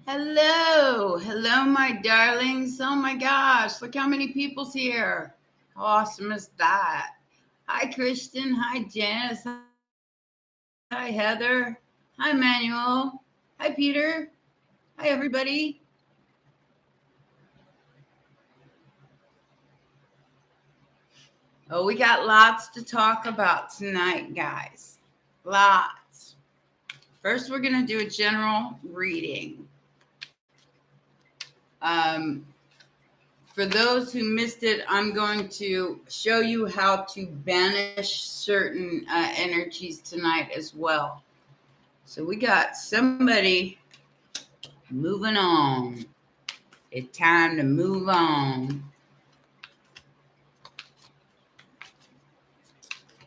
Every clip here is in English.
Hello, hello, my darlings. Oh my gosh, look how many people's here. How awesome is that? Hi, Christian. Hi, Janice. Hi, Heather. Hi, Manuel. Hi, Peter. Hi, everybody. Oh, we got lots to talk about tonight, guys. Lots. First, we're going to do a general reading. Um, For those who missed it, I'm going to show you how to banish certain energies tonight as well. So we got somebody moving on. It's time to move on.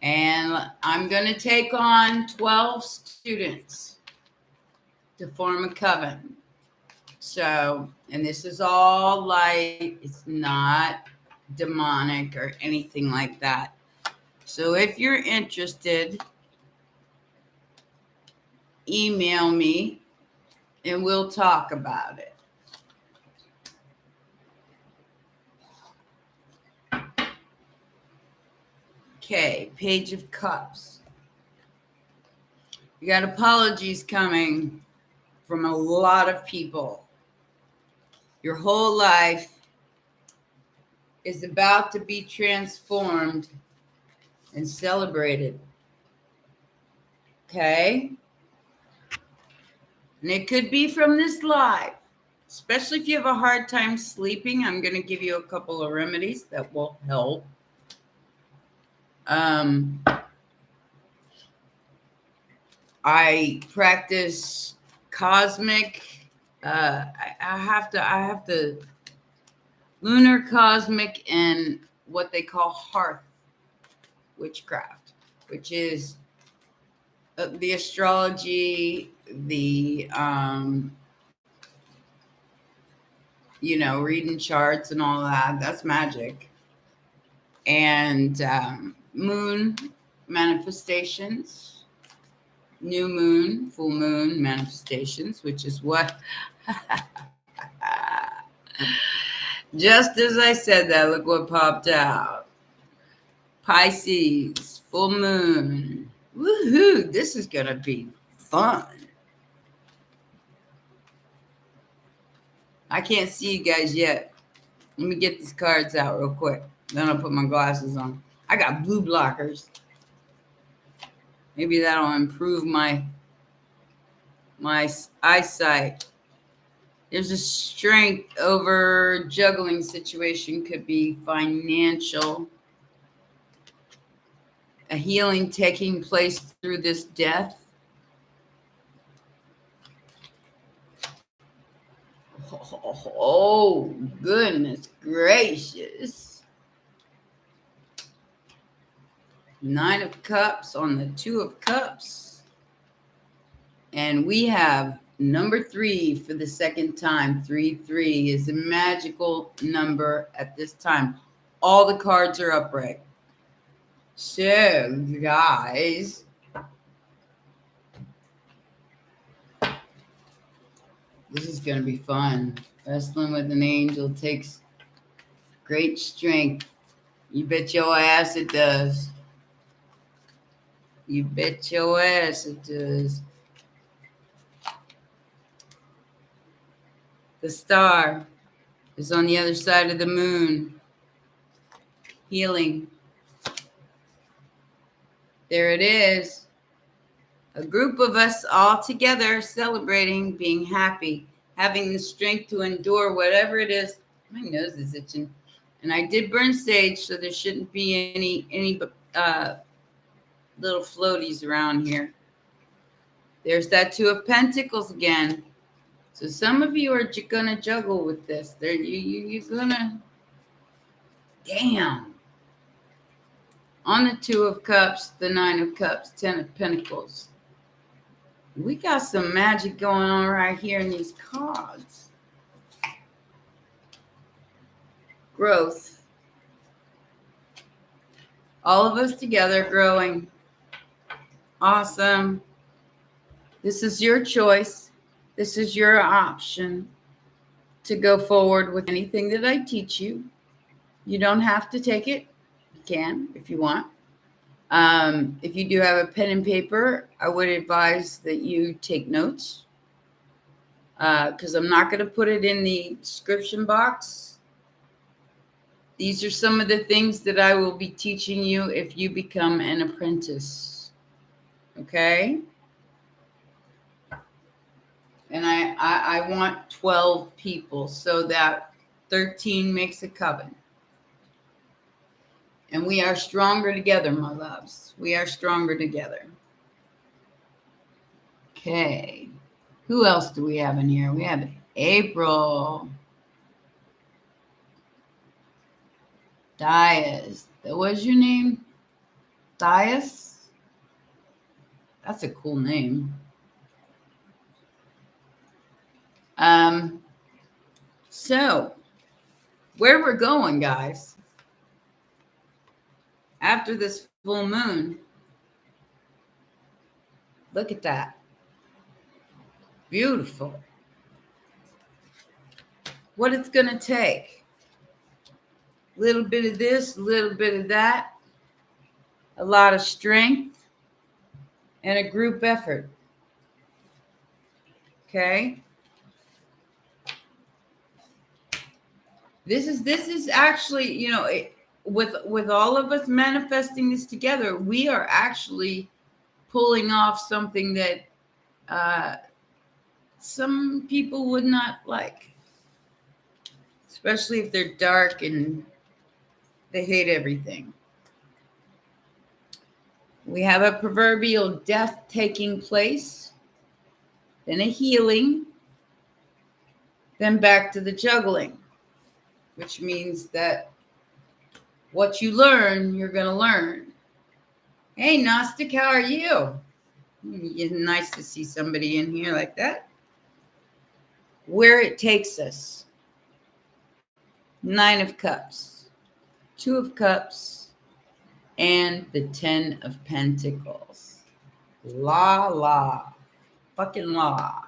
And I'm going to take on 12 students to form a coven. So, and this is all light. It's not demonic or anything like that. So if you're interested, email me and we'll talk about it. Okay, Page of Cups. You got apologies coming from a lot of people. Your whole life is about to be transformed and celebrated. Okay? And it could be from this live, especially if you have a hard time sleeping. I'm going to give you a couple of remedies that will help. I practice cosmic. I have to lunar cosmic and what they call hearth witchcraft, which is the astrology, the reading charts and all that. That's magic. And moon manifestations, new moon, full moon manifestations, which is what just as I said that, look what popped out. Pisces, full moon. Woohoo, this is gonna be fun. I can't see you guys yet. Let me get these cards out real quick. Then I'll put my glasses on. I got blue blockers. Maybe that'll improve my eyesight. There's a strength over juggling situation. Could be financial. A healing taking place through this death. Oh, goodness gracious. Nine of Cups on the Two of Cups. And we have number 3 for the second time. 3 is a magical number at this time. All the cards are upright. So, guys, this is going to be fun. Wrestling with an angel takes great strength. You bet your ass it does. You bet your ass it does. The star is on the other side of the moon. Healing. There it is. A group of us all together celebrating, being happy, having the strength to endure whatever it is. My nose is itching. And I did burn sage, so there shouldn't be any little floaties around here. There's that Two of Pentacles again. So some of you are gonna juggle with this. You're gonna, damn. On the Two of Cups, the Nine of Cups, 10 of Pentacles. We got some magic going on right here in these cards. Growth. All of us together growing. Awesome. This is your choice. this is your option to go forward with anything that I teach you. You don't have to take it. You can if you want. If you do have a pen and paper, I would advise that you take notes, because I'm not going to put it in the description box. These are some of the things that I will be teaching you if you become an apprentice. Okay? And I want 12 people so that 13 makes a coven. And we are stronger together, my loves. We are stronger together. Okay. Who else do we have in here? We have April. Dias. What's your name? Dias? That's a cool name. So where we're going, guys, after this full moon, look at that. Beautiful. What it's going to take. A little bit of this, a little bit of that, a lot of strength, and a group effort. Okay? This is actually, you know, with all of us manifesting this together, we are actually pulling off something that some people would not like, especially if they're dark and they hate everything. We have a proverbial death taking place, then a healing, then back to the juggling, which means that what you learn, you're going to learn. Hey, Gnostic, how are you? It's nice to see somebody in here like that. Where it takes us. 9 of Cups, 2 of Cups, and the 10 of Pentacles. La. Fucking la.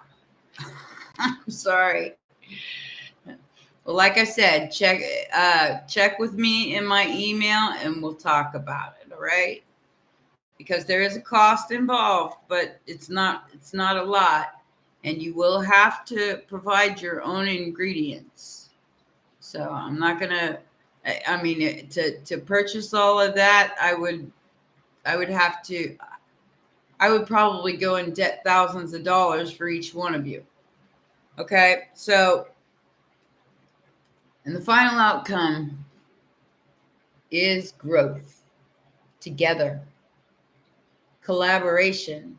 I'm sorry. Well, like I said, check with me in my email and we'll talk about it, all right? Because there is a cost involved, but it's not a lot, and you will have to provide your own ingredients. So I'm not gonna. I mean, to purchase all of that, I would have to. I would probably go in debt thousands of dollars for each one of you. Okay, so, and the final outcome is growth together. Collaboration,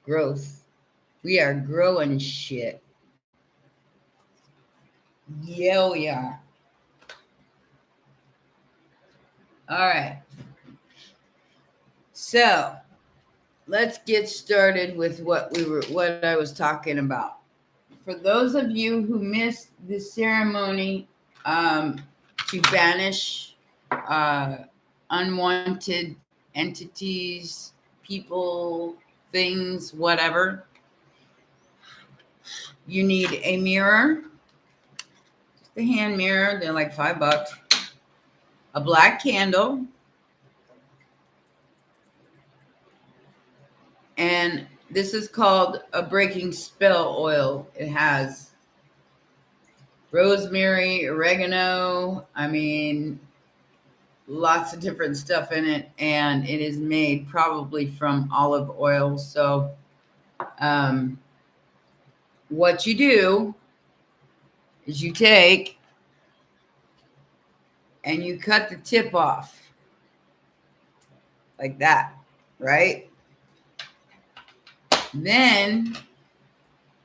growth. We are growing shit. Yeah, we are. All right. So let's get started with what I was talking about. For those of you who missed the ceremony to banish unwanted entities, people, things, whatever, you need a mirror, just a hand mirror. They're like $5. A black candle, and this is called a breaking spell oil. It has rosemary, oregano, I mean, lots of different stuff in it, and it is made probably from olive oil. So what you do is you take and you cut the tip off like that, right? Then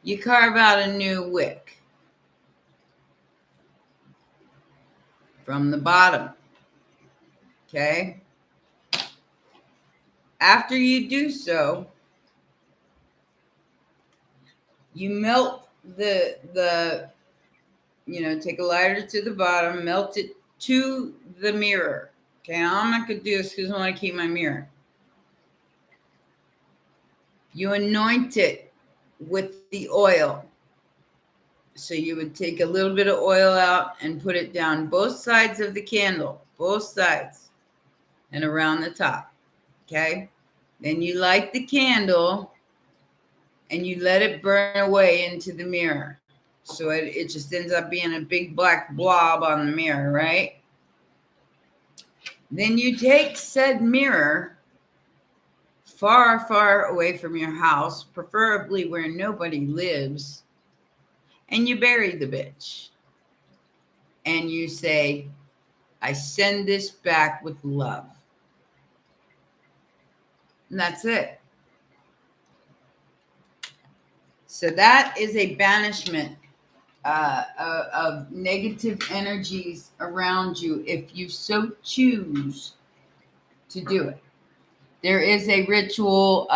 you carve out a new wick from the bottom. Okay? After you do so, you melt the take a lighter to the bottom, melt it to the mirror. Okay, I'm not going to do this because I want to keep my mirror. You anoint it with the oil. So you would take a little bit of oil out and put it down both sides of the candle, both sides, and around the top. Okay? Then you light the candle and you let it burn away into the mirror. So it just ends up being a big black blob on the mirror, right? Then you take said mirror far, far away from your house, preferably where nobody lives, and you bury the bitch. And you say, I send this back with love. And that's it. So that is a banishment of negative energies around you if you so choose to do it. There is a ritual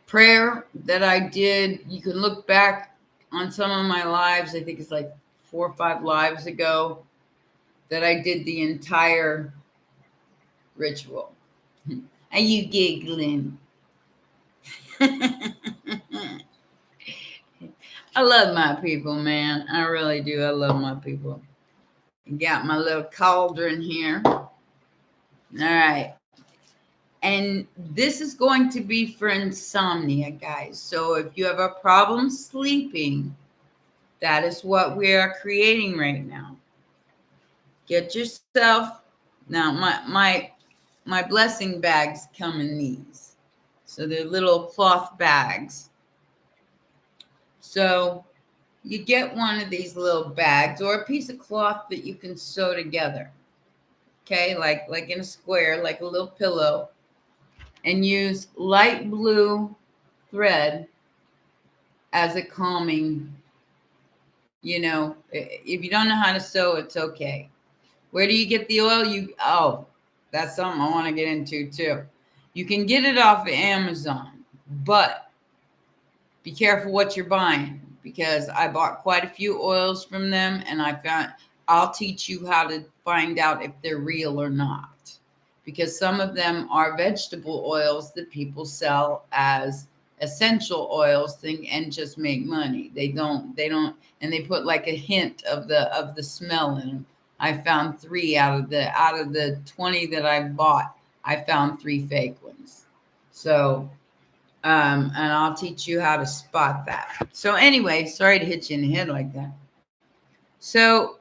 prayer that I did. You can look back on some of my lives. I think it's like 4 or 5 lives ago that I did the entire ritual. Are you giggling? I love my people, man. I really do. I love my people. Got my little cauldron here. All right. And this is going to be for insomnia, guys. So if you have a problem sleeping, that is what we are creating right now. Get yourself. Now, my blessing bags come in these. So they're little cloth bags. So you get one of these little bags or a piece of cloth that you can sew together. Okay, like in a square, like a little pillow. And use light blue thread as a calming, if you don't know how to sew, it's okay. Where do you get the oil? That's something I want to get into too. You can get it off of Amazon, but be careful what you're buying, because I bought quite a few oils from them, and I'll teach you how to find out if they're real or not. Because some of them are vegetable oils that people sell as essential oils and just make money. They don't, and they put like a hint of the smell in them. I found 3 out of the 20 that I bought. I found 3 fake ones. So, and I'll teach you how to spot that. So anyway, sorry to hit you in the head like that. So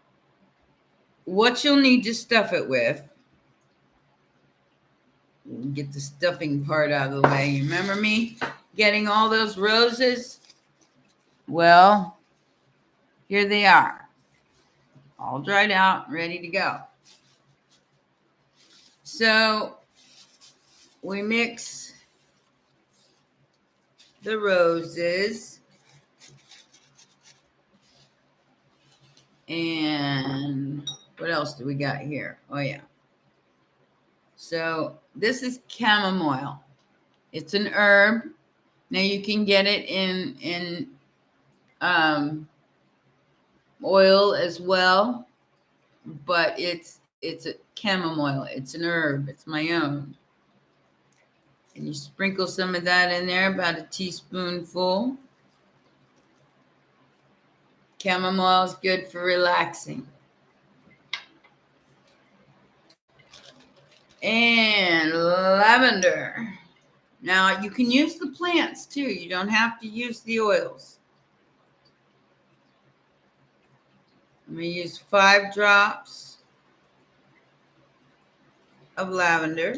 what you'll need to stuff it with, get the stuffing part out of the way. You remember me getting all those roses? Well, here they are, all dried out, ready to go. So we mix the roses and what else do we got here? Oh yeah. So this is chamomile. It's an herb. Now you can get it in oil as well, but it's a chamomile. It's an herb. It's my own. And you sprinkle some of that in there, about a teaspoonful. Chamomile is good for relaxing. And lavender. Now, you can use the plants too. You don't have to use the oils. I'm going to use 5 drops of lavender.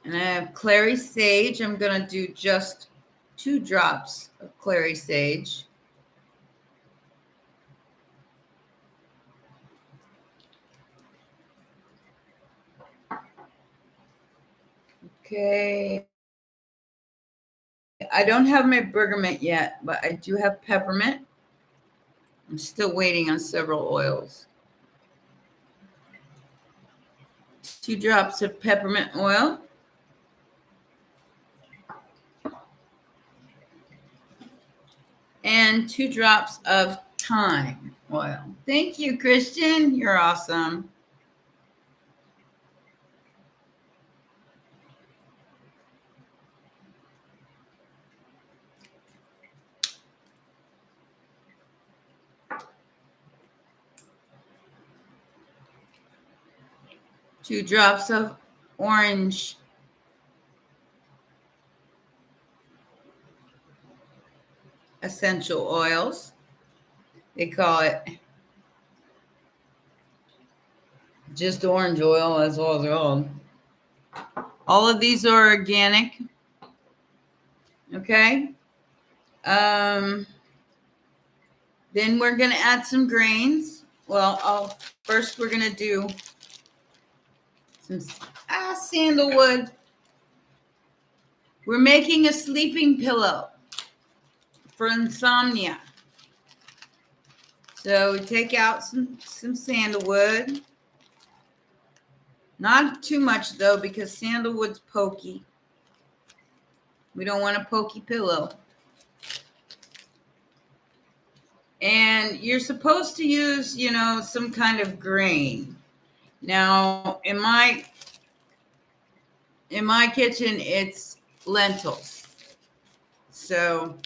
And I have clary sage. I'm going to do just 2 drops of clary sage. Okay. I don't have my bergamot yet, but I do have peppermint. I'm still waiting on several oils. 2 drops of peppermint oil. And 2 drops of thyme. oil. Thank you, Christian. You're awesome. 2 drops of orange essential oils. They call it just orange oil, as well as oil. All of these are organic. Okay. Then we're going to add some grains. Well, first we're going to do some sandalwood. We're making a sleeping pillow for insomnia. So we take out some sandalwood. Not too much, though, because sandalwood's pokey. We don't want a pokey pillow. And you're supposed to use, some kind of grain. Now, in my kitchen, it's lentils. So,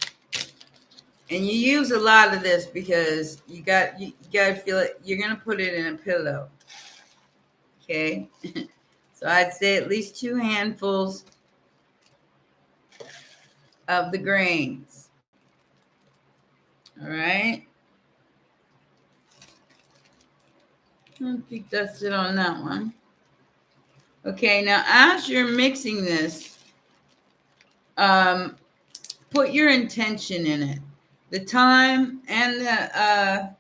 and you use a lot of this because you got to feel it. You're going to put it in a pillow. Okay. So I'd say at least 2 handfuls of the grains. All right. I think that's it on that one. Okay, now as you're mixing this, put your intention in it. The thyme and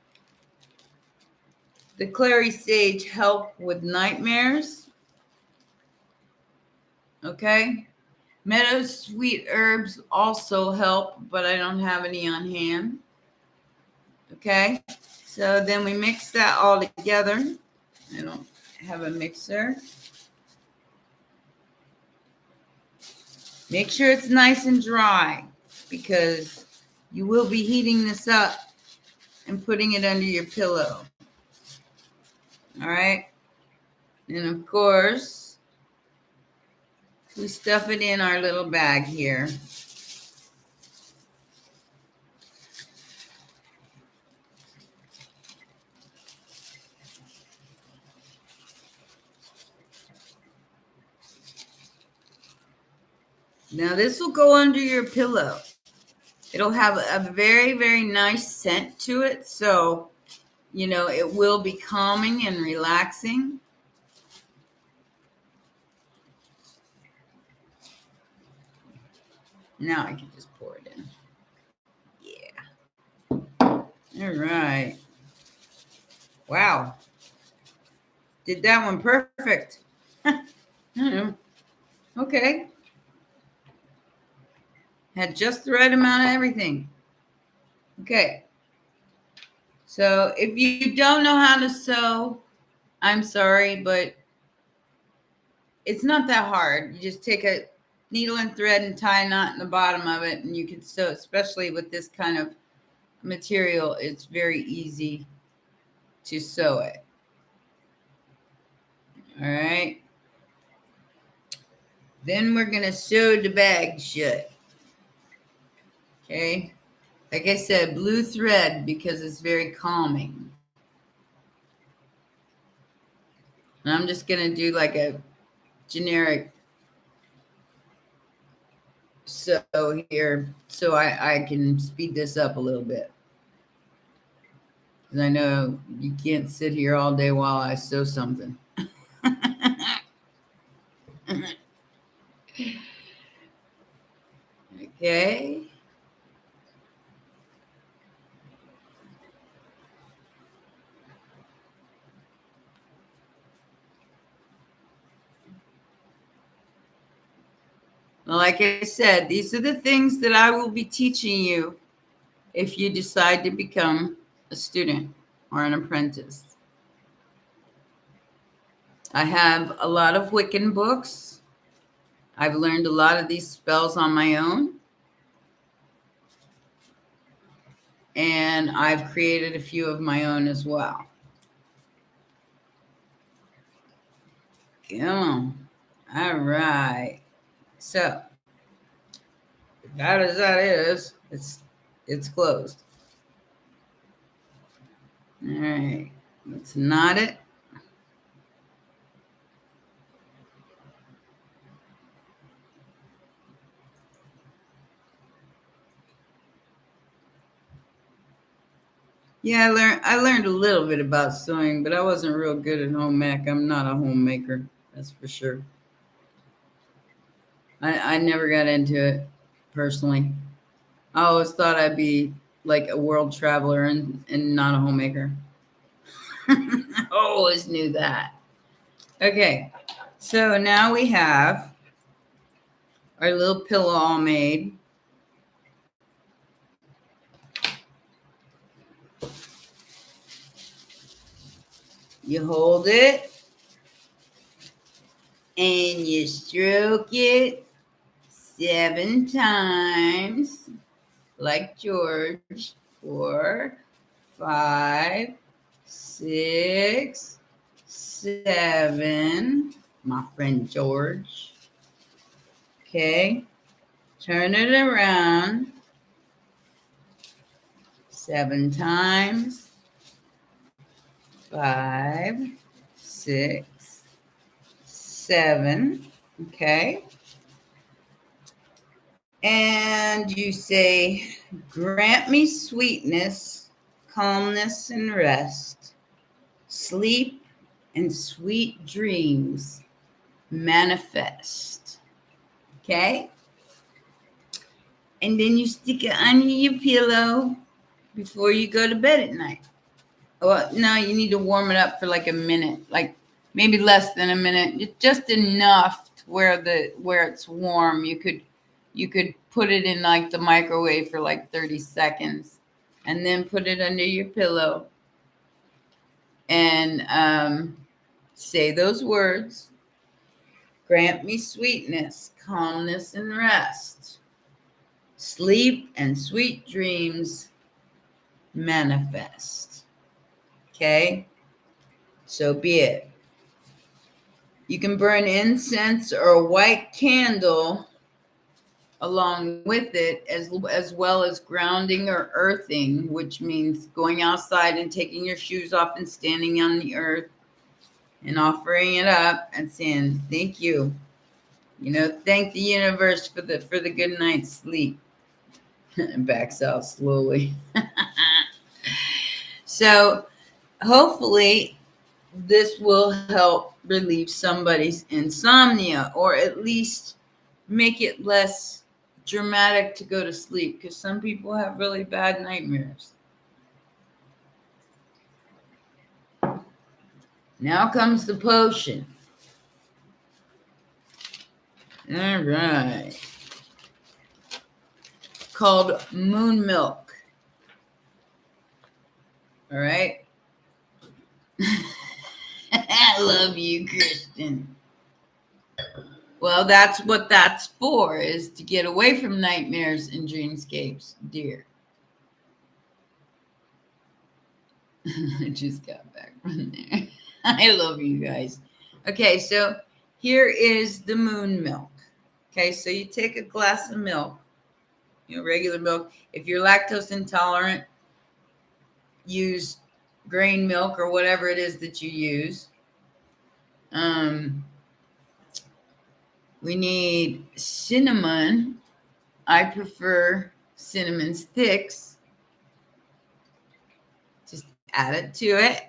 the clary sage help with nightmares. Okay. Meadow sweet herbs also help, but I don't have any on hand. Okay. So then we mix that all together. I don't have a mixer. Make sure it's nice and dry because you will be heating this up and putting it under your pillow. All right. And of course, we stuff it in our little bag here. Now this will go under your pillow. It'll have a very, very nice scent to it. So, it will be calming and relaxing. Now I can just pour it in. Yeah. All right. Wow. Did that one perfect. Okay. Had just the right amount of everything. Okay. So if you don't know how to sew, I'm sorry, but it's not that hard. You just take a needle and thread and tie a knot in the bottom of it, and you can sew, especially with this kind of material. It's very easy to sew it. All right. Then we're going to sew the bag shut. Okay. Like I said, blue thread because it's very calming. And I'm just going to do like a generic sew here so I can speed this up a little bit. Because I know you can't sit here all day while I sew something. Okay. Well, like I said, these are the things that I will be teaching you if you decide to become a student or an apprentice. I have a lot of Wiccan books. I've learned a lot of these spells on my own. And I've created a few of my own as well. Come on. All right. So that as that is, it's closed. All right. Let's knot it. Yeah, I learned a little bit about sewing, but I wasn't real good at home ec. I'm not a homemaker, that's for sure. I never got into it personally. I always thought I'd be like a world traveler and not a homemaker. I always knew that. Okay, so now we have our little pillow all made. You hold it and you stroke it 7 times, like George. 4, 5, 6, 7. My friend George. Okay. Turn it around 7 times. 5, 6, 7. Okay. And you say, grant me sweetness, calmness, and rest, sleep and sweet dreams manifest. Okay? And then you stick it under your pillow before you go to bed at night. Well, no, you need to warm it up for like a minute, like maybe less than a minute, just enough to where it's warm. You could put it in like the microwave for like 30 seconds and then put it under your pillow and say those words. Grant me sweetness, calmness, and rest. Sleep and sweet dreams manifest. Okay? So be it. You can burn incense or a white candle along with it, as well as grounding or earthing, which means going outside and taking your shoes off and standing on the earth and offering it up and saying, thank you. Thank the universe for the good night's sleep. And backs out slowly. So hopefully this will help relieve somebody's insomnia, or at least make it less dramatic to go to sleep, because some people have really bad nightmares. Now comes the potion. All right. Called moon milk. All right. I love you, Kristen. Well, that's what that's for, is to get away from nightmares and dreamscapes, dear. I just got back from there. I love you guys. Okay, so here is the moon milk. Okay, so you take a glass of milk, regular milk. If you're lactose intolerant, use grain milk or whatever it is that you use. We need cinnamon. I prefer cinnamon sticks. Just add it to it.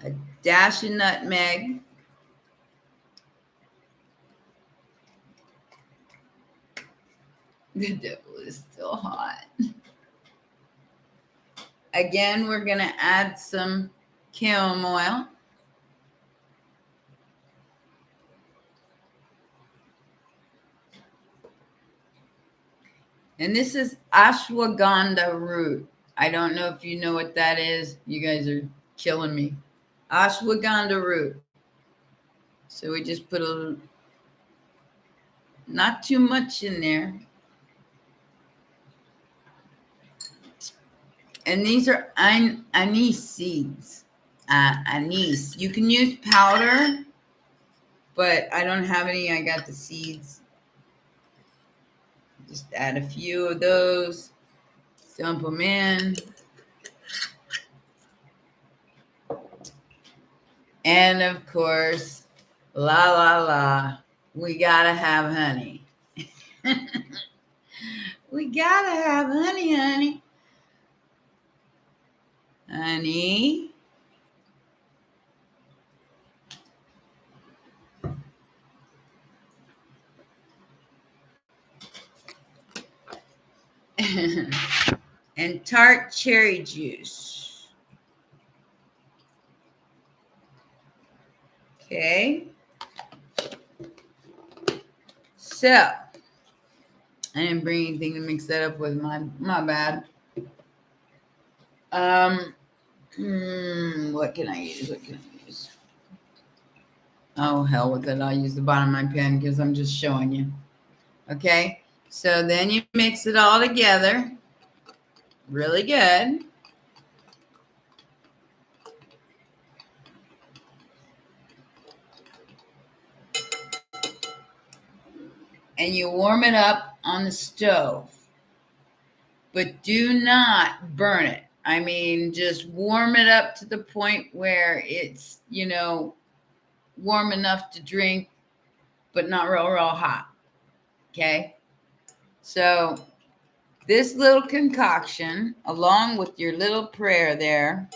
A dash of nutmeg. The devil is still hot. Again, we're going to add some kiln oil. And this is ashwagandha root. I don't know if you know what that is. You guys are killing me. Ashwagandha root. So we just put a little, not too much in there. And these are anise seeds. Anise. You can use powder, but I don't have any. I got the seeds. Just add a few of those. Dump them in. And of course, la la la, we gotta have honey. We gotta have honey, honey. Honey. And tart cherry juice. Okay. So, I didn't bring anything to mix that up with. My bad. What can I use? Oh, hell with it. I'll use the bottom of my pen because I'm just showing you. Okay. So then you mix it all together. Really good. And you warm it up on the stove. But do not burn it. I mean, just warm it up to the point where it's, warm enough to drink, but not real hot. Okay? So this little concoction, along with your little prayer there.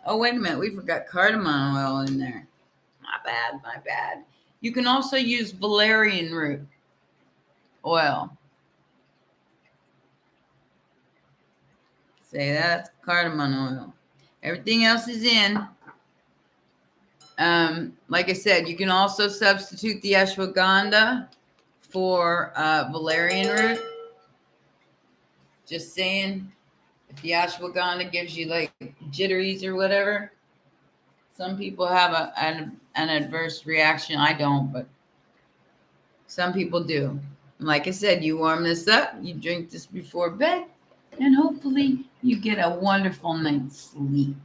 Oh, wait a minute. We forgot cardamom oil in there. My bad. You can also use valerian root oil. Say that's cardamom oil. Everything else is in. Like I said, you can also substitute the ashwagandha for valerian root. Just saying, if the ashwagandha gives you like jitteries or whatever, some people have an adverse reaction. I don't, but some people do. And like I said, you warm this up, you drink this before bed, and hopefully you get a wonderful night's sleep.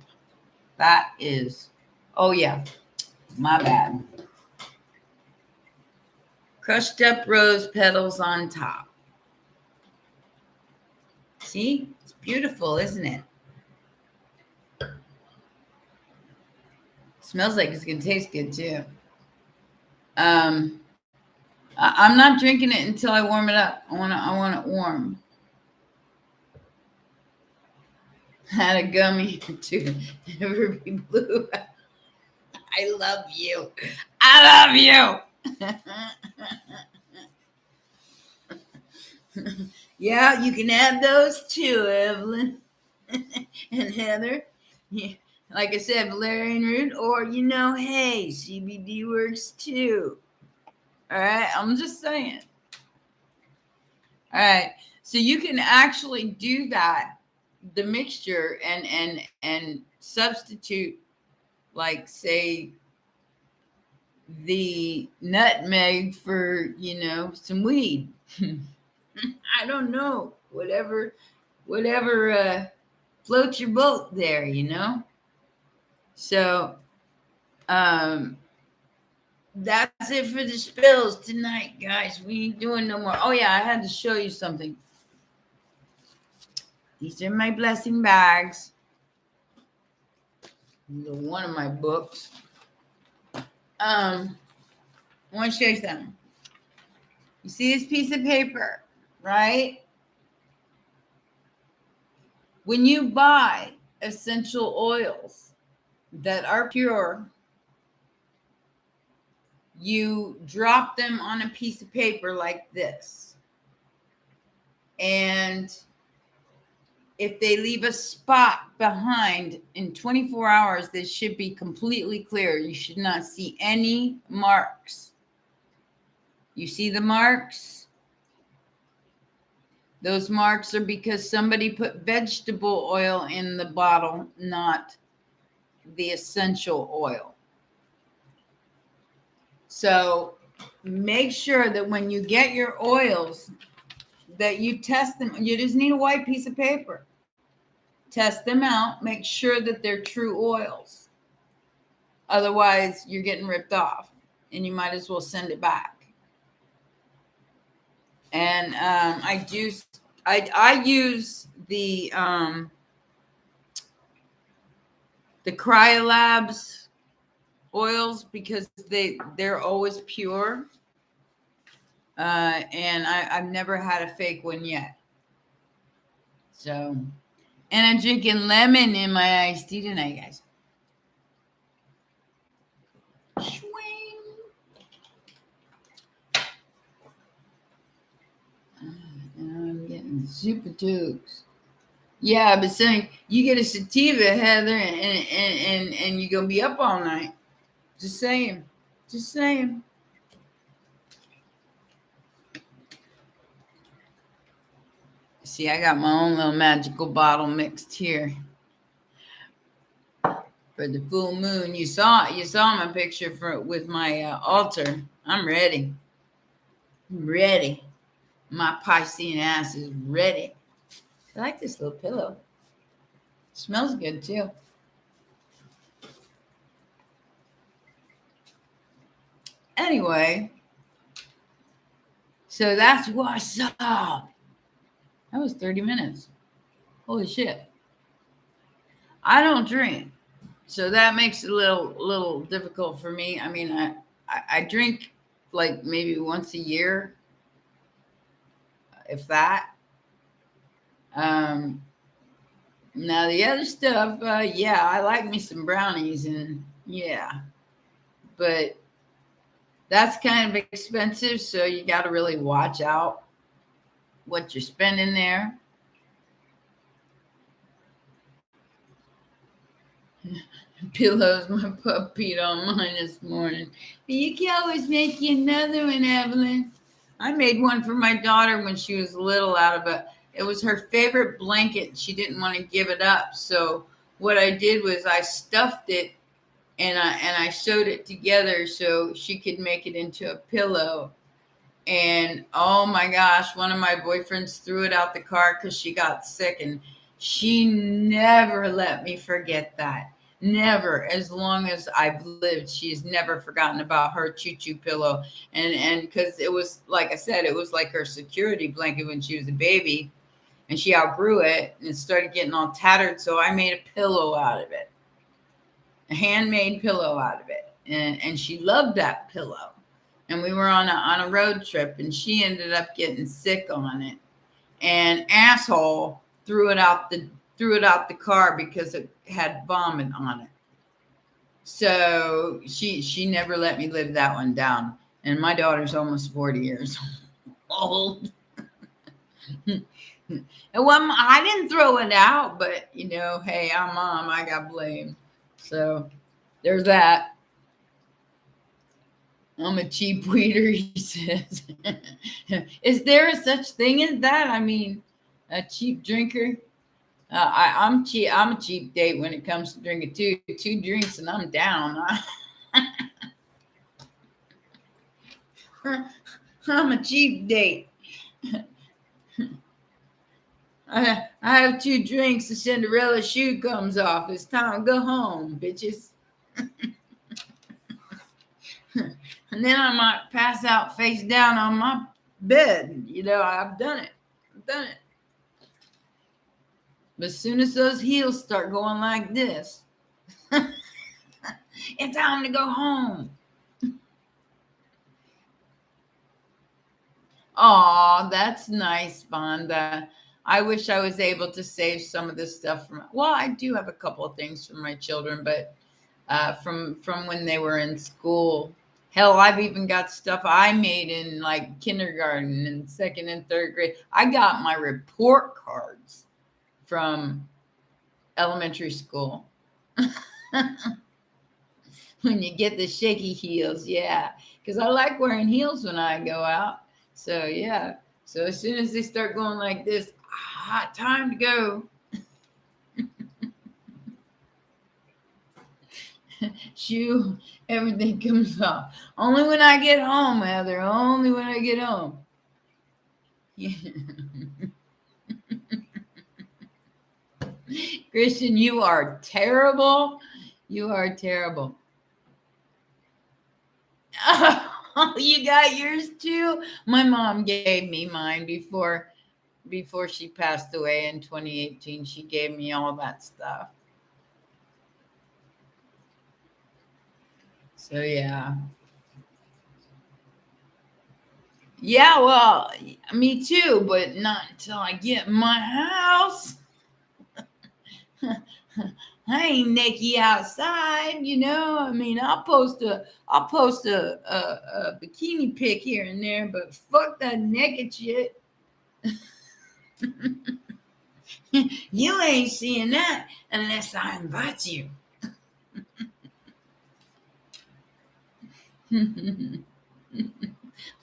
That is, oh yeah, my bad. Crushed up rose petals on top. See? It's beautiful, isn't it? Smells like it's going to taste good too. I'm not drinking it until I warm it up. I want it warm. Had a gummy to never be blue. I love you. I love you. Yeah, you can have those too, Evelyn and Heather. Yeah, like I said, valerian root, or hey, CBD works too. All right, I'm just saying. All right, so you can actually do that, the mixture, and substitute, like say, the nutmeg for some weed. I don't know, whatever floats your boat there, So, that's it for the spills tonight, guys. We ain't doing no more. Oh yeah, I had to show you something. These are my blessing bags. These are one of my books. I want to show you something. You see this piece of paper, right? When you buy essential oils that are pure, you drop them on a piece of paper like this. And if they leave a spot behind in 24 hours, they should be completely clear. You should not see any marks. You see the marks? Those marks are because somebody put vegetable oil in the bottle, not the essential oil. So make sure that when you get your oils, that you test them. You just need a white piece of paper. Test them out. Make sure that they're true oils. Otherwise, you're getting ripped off, and you might as well send it back. And I use the Cryolabs oils because they're always pure. And I've never had a fake one yet. So, and I'm drinking lemon in my iced tea tonight, guys. Swing. And I'm getting super tubes. Yeah, but saying you get a sativa, Heather, and you're gonna be up all night. Just saying. Just saying. See, I got my own little magical bottle mixed here for the full moon. You saw my picture with my altar. I'm ready. I'm ready. My Piscean ass is ready. I like this little pillow. It smells good too. Anyway, so that's what's up. That was 30 minutes. Holy shit. I don't drink, so that makes it a little difficult for me. I mean, I drink like maybe once a year, if that. Now the other stuff, yeah, I like me some brownies, and yeah, but that's kind of expensive, so you got to really watch out what you're spending there. Pillows, my pup peed on mine this morning. You can always make you another one, Evelyn. I made one for my daughter when she was little it was her favorite blanket. She didn't want to give it up. So what I did was I stuffed it and I sewed it together so she could make it into a pillow. And oh my gosh, one of my boyfriends threw it out the car because she got sick, and she never let me forget that. Never, as long as I've lived, she's never forgotten about her choo-choo pillow. And because it was, like I said, it was like her security blanket when she was a baby, and she outgrew it and it started getting all tattered. So I made a pillow out of it, a handmade pillow out of it, and she loved that pillow. And we were on a road trip, and she ended up getting sick on it. And asshole threw it out the car because it had vomit on it. So she never let me live that one down. And my daughter's almost 40 years old. And well, I didn't throw it out, but hey, I'm mom. I got blamed. So there's that. I'm a cheap weeder, he says. Is there a such thing as that? I mean, a cheap drinker? I'm cheap. I'm a cheap date when it comes to drinking two drinks and I'm down. I'm a cheap date. I have 2 drinks. The Cinderella shoe comes off. It's time to go home, bitches. And then I might pass out face down on my bed. I've done it. But as soon as those heels start going like this, it's time to go home. Oh, that's nice, Vonda. I wish I was able to save some of this stuff well, I do have a couple of things from my children, but from when they were in school. Hell, I've even got stuff I made in like kindergarten and 2nd and 3rd grade. I got my report cards from elementary school. When you get the shaky heels, yeah. Because I like wearing heels when I go out. So, yeah. So as soon as they start going like this, time to go. shoe, everything comes off. Only when I get home, Heather. Only when I get home. Yeah. Christian, you are terrible. You are terrible. Oh, you got yours too? My mom gave me mine before she passed away in 2018. She gave me all that stuff. So yeah. Yeah, well, me too, but not until I get in my house. I ain't naked outside, you know. I mean, I'll post a bikini pic here and there, but fuck that naked shit. You ain't seeing that unless I invite you.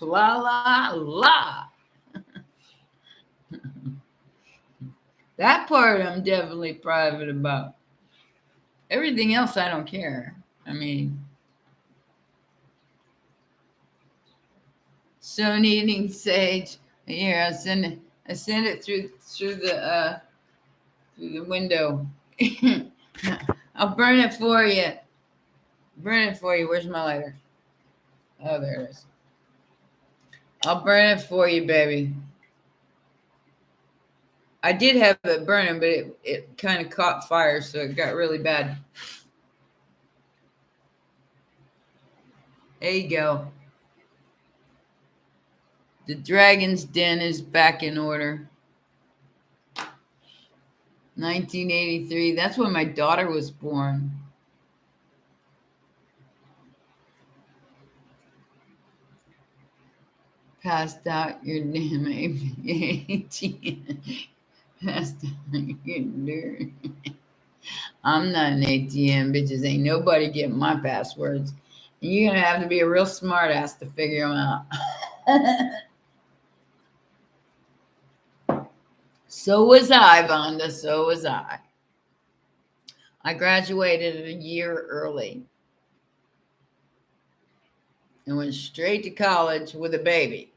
La la la. That part I'm definitely private about. Everything else I don't care. I mean, so needing sage. Here, I send it through the window. I'll burn it for you. Burn it for you. Where's my lighter? Oh, there it is. I'll burn it for you, baby. I did have it burning, but it kind of caught fire, so it got really bad. There you go. The Dragon's Den is back in order. 1983. That's when my daughter was born. Passed out your damn ATM. Passed out your dirt. I'm not an ATM, bitches. Ain't nobody getting my passwords. And you're gonna have to be a real smart ass to figure them out. So was I, Vonda. So was I. I graduated a year early and went straight to college with a baby.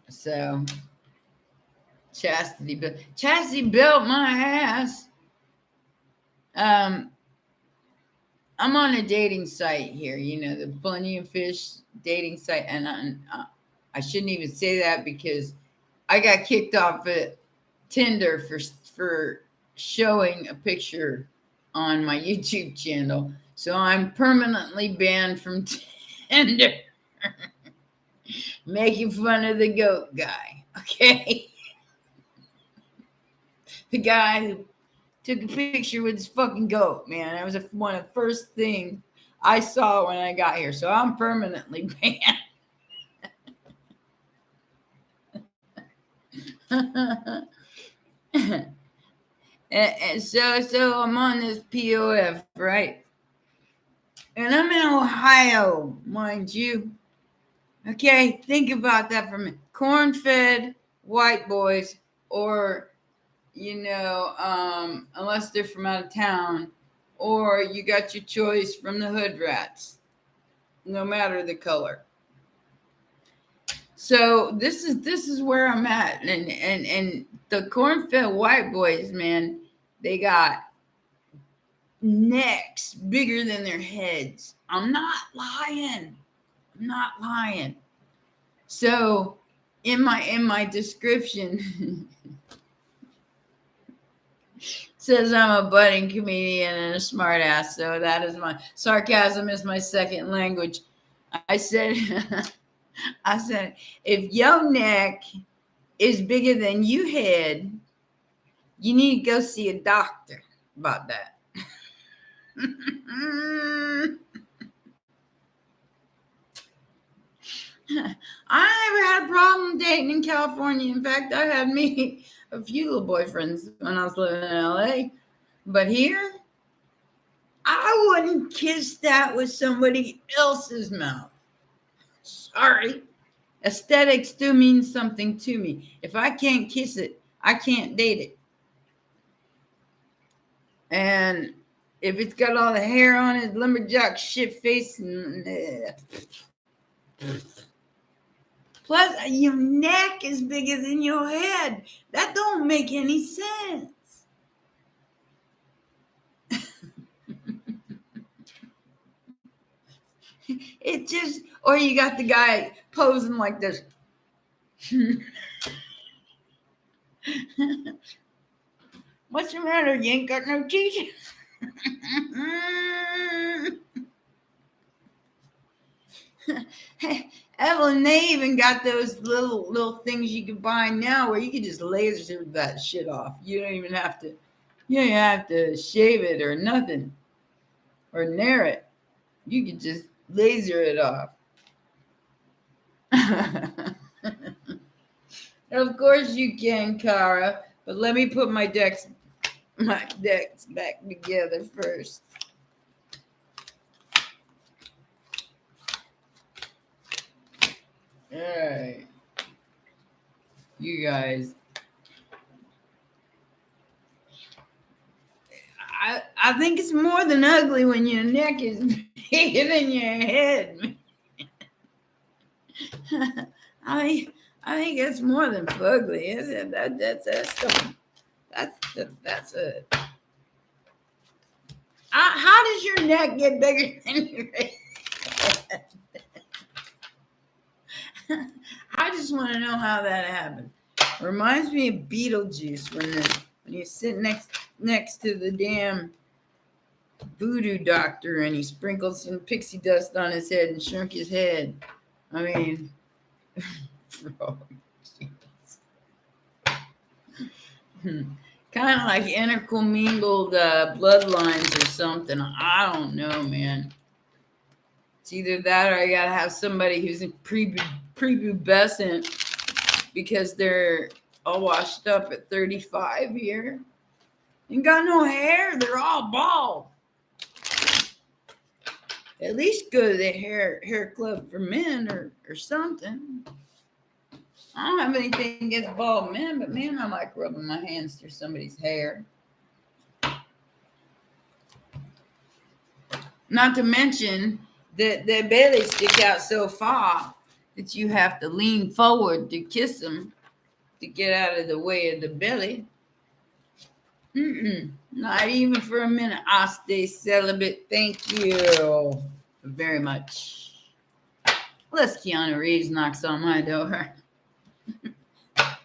So Chastity built my ass. I'm on a dating site here, you know, the Plenty of Fish dating site, and I shouldn't even say that because I got kicked off at Tinder for showing a picture on my YouTube channel. So I'm permanently banned from Tinder. Making fun of the goat guy, okay? The guy who took a picture with his fucking goat, man. That was one of the first things I saw when I got here. So I'm permanently banned. and so I'm on this POF, right? And I'm in Ohio, mind you. Okay, think about that for a minute. Corn-fed white boys, or unless they're from out of town, or you got your choice from the hood rats, no matter the color. So this is where I'm at, and the corn-fed white boys, man, they got necks bigger than their heads. I'm not lying. So in my description says I'm a budding comedian and a smart ass. So that is my sarcasm is my second language. I said if your neck is bigger than your head, you need to go see a doctor about that. I never had a problem dating in California. In fact, I had me a few little boyfriends when I was living in LA. But here, I wouldn't kiss that with somebody else's mouth. Sorry. Aesthetics do mean something to me. If I can't kiss it, I can't date it. And if it's got all the hair on it, lumberjack shit face. Plus, your neck is bigger than your head. That don't make any sense. It just, or you got the guy posing like this. What's the matter? You ain't got no teeth? Evelyn, they even got those little things you can buy now where you can just laser that shit off. You don't even have to, shave it or nothing or nair it. You can just laser it off. Of course you can, Kara, but let me put my decks back together first. All right, you guys. I think it's more than ugly when your neck is bigger than your head. I think it's more than fugly, is it? That's a. How does your neck get bigger than your head? I just want to know how that happened. Reminds me of Beetlejuice when you sit next to the damn voodoo doctor and he sprinkled some pixie dust on his head and shrunk his head. I mean, kind of like intercommingled bloodlines or something. I don't know, man. It's either that or I gotta have somebody who's prepubescent because they're all washed up at 35 here. Ain't got no hair. They're all bald. At least go to the hair club for men or something. I don't have anything against bald men, but man, I like rubbing my hands through somebody's hair. Not to mention that their bellies stick out so far that you have to lean forward to kiss them to get out of the way of the belly. Not even for a minute. I'll stay celibate. Thank you very much. Unless Keanu Reeves knocks on my door.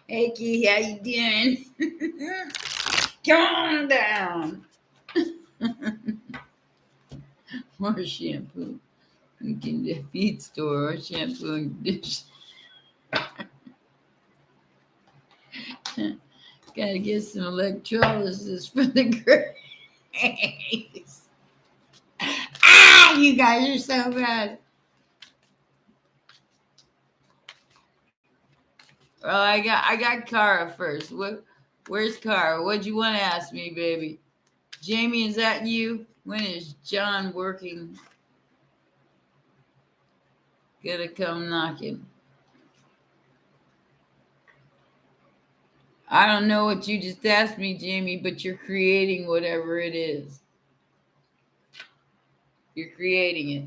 Hey, Key, how you doing? Come on down. More shampoo. You can get feed store or shampoo and conditioner. Gotta get some electrolysis for the grace. You guys are so bad. Well, I got Kara first. Where's Kara? What'd you want to ask me, baby? Jamie, is that you? When is John working? Gonna come knocking. I don't know what you just asked me, Jamie, but you're creating whatever it is. You're creating it.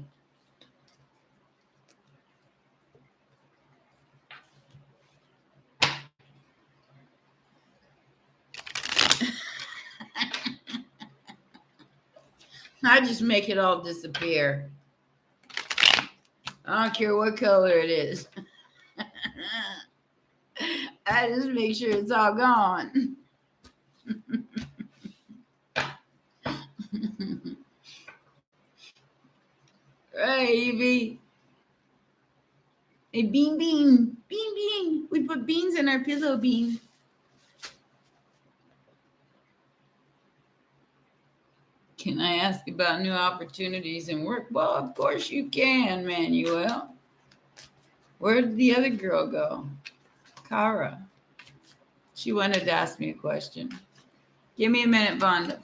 I just make it all disappear. I don't care what color it is. I just make sure it's all gone. Right, Evie. Hey, Bean. We put beans in our pillow, Bean. Can I ask about new opportunities in work? Well, of course you can, Manuel. Where did the other girl go? Kara. She wanted to ask me a question. Give me a minute, Vonda.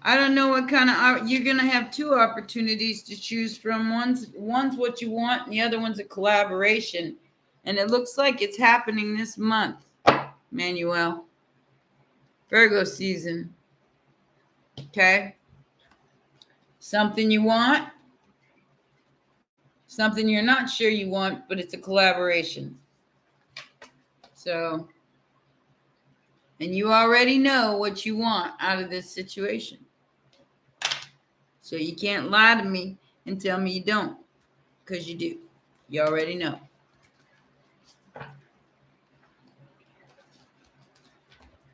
I don't know what kind of you're gonna have two opportunities to choose from. One's what you want, and the other one's a collaboration. And it looks like it's happening this month, Manuel. Virgo season. Okay? Something you want, something you're not sure you want, but it's a collaboration. So, and you already know what you want out of this situation. So you can't lie to me and tell me you don't, because you do. You already know.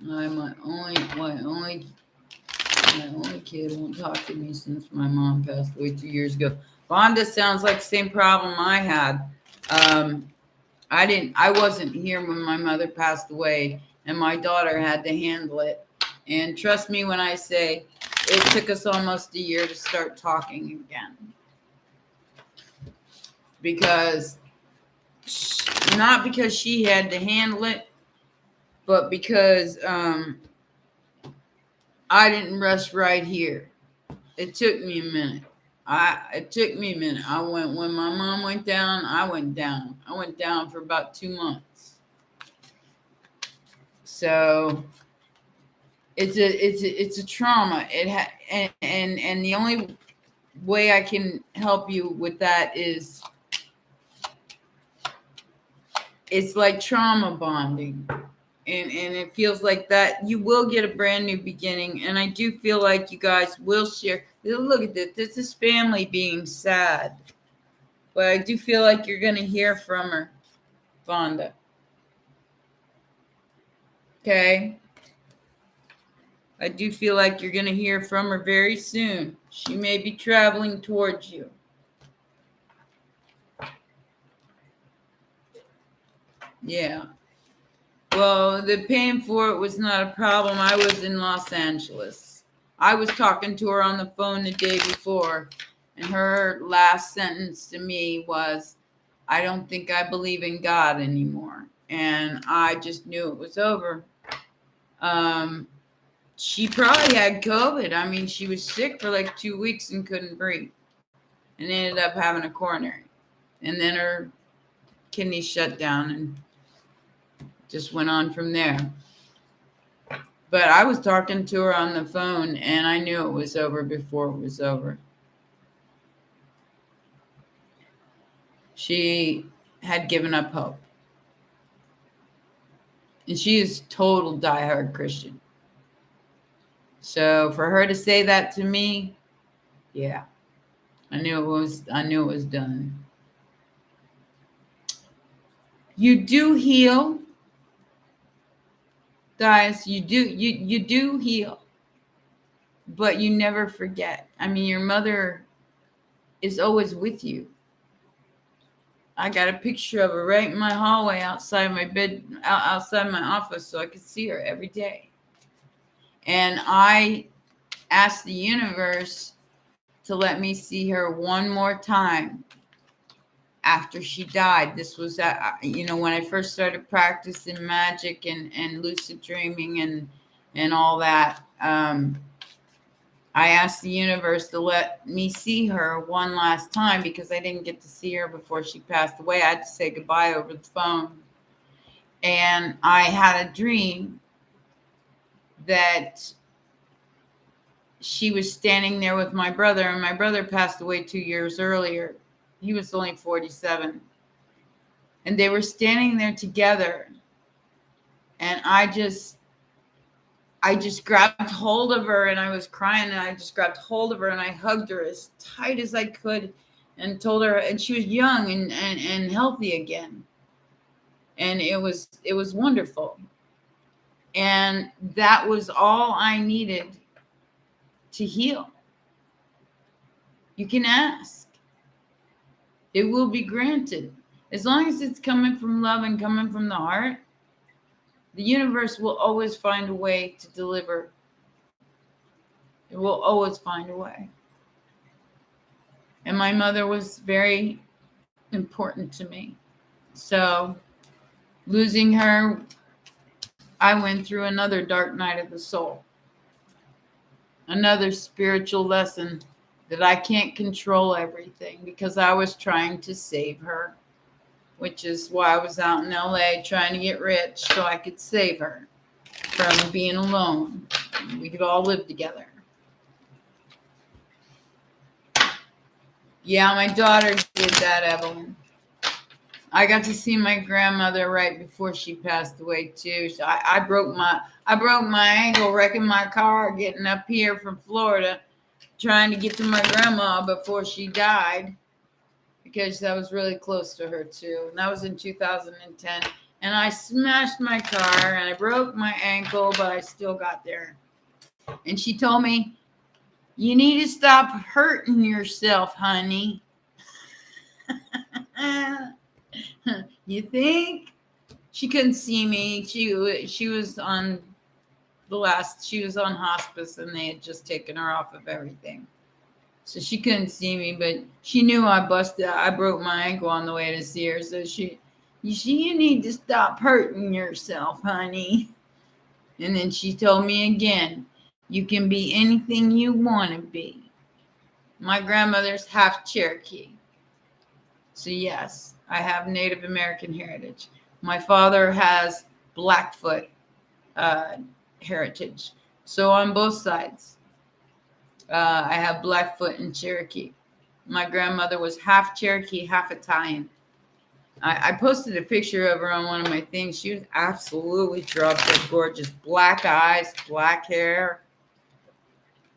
My only kid won't talk to me since my mom passed away 2 years ago. Vonda sounds like the same problem I had. I wasn't here when my mother passed away, and my daughter had to handle it. And trust me when I say it took us almost a year to start talking again. Not because she had to handle it, but because I didn't rush right here. It took me a minute. When my mom went down, I went down. I went down for about 2 months. So it's a trauma. And the only way I can help you with that is it's like trauma bonding. And it feels like that you will get a brand new beginning. And I do feel like you guys will share. Look at this. This is family being sad. But I do feel like you're going to hear from her, Vonda. Okay? I do feel like you're going to hear from her very soon. She may be traveling towards you. Yeah. Well, the paying for it was not a problem. I was in Los Angeles. I was talking to her on the phone the day before, and her last sentence to me was, I don't think I believe in God anymore. And I just knew it was over. She probably had COVID. I mean, she was sick for like 2 weeks and couldn't breathe, and ended up having a coronary. And then her kidneys shut down and just went on from there. But I was talking to her on the phone, and I knew it was over before it was over. She had given up hope. And she is total diehard Christian. So for her to say that to me, yeah, I knew it was done. You do heal. Guys, you do heal. But you never forget. I mean, your mother is always with you. I got a picture of her right in my hallway outside my bed, outside my office, so I could see her every day. And I asked the universe to let me see her one more time after she died. This was, when I first started practicing magic and lucid dreaming and all that. I asked the universe to let me see her one last time because I didn't get to see her before she passed away. I had to say goodbye over the phone. And I had a dream that she was standing there with my brother, and my brother passed away 2 years earlier. He was only 47. And they were standing there together. And I just grabbed hold of her, and I was crying, and I just grabbed hold of her and I hugged her as tight as I could and told her, and she was young and healthy again. And it was wonderful. And that was all I needed to heal. You can ask. It will be granted. As long as it's coming from love and coming from the heart, the universe will always find a way to deliver. It will always find a way. And my mother was very important to me. So losing her, I went through another dark night of the soul. Another spiritual lesson that I can't control everything because I was trying to save her which is why I was out in LA trying to get rich so I could save her from being alone. We could all live together. Yeah, my daughter did that, Evelyn. I got to see my grandmother right before she passed away too. So I broke my ankle wrecking my car getting up here from Florida, trying to get to my grandma before she died, because I was really close to her too. And that was in 2010. And I smashed my car and I broke my ankle, but I still got there. And she told me, "You need to stop hurting yourself, honey." You think? She couldn't see me. She was on she was on hospice, and they had just taken her off of everything. So she couldn't see me, but she knew I broke my ankle on the way to see her. So you need to stop hurting yourself, honey. And then she told me again, "You can be anything you want to be." My grandmother's half Cherokee. So yes, I have Native American heritage. My father has Blackfoot heritage. So on both sides, I have Blackfoot and Cherokee. My grandmother was half Cherokee, half Italian. I posted a picture of her on one of my things. She was absolutely drop dead gorgeous. Black eyes, black hair.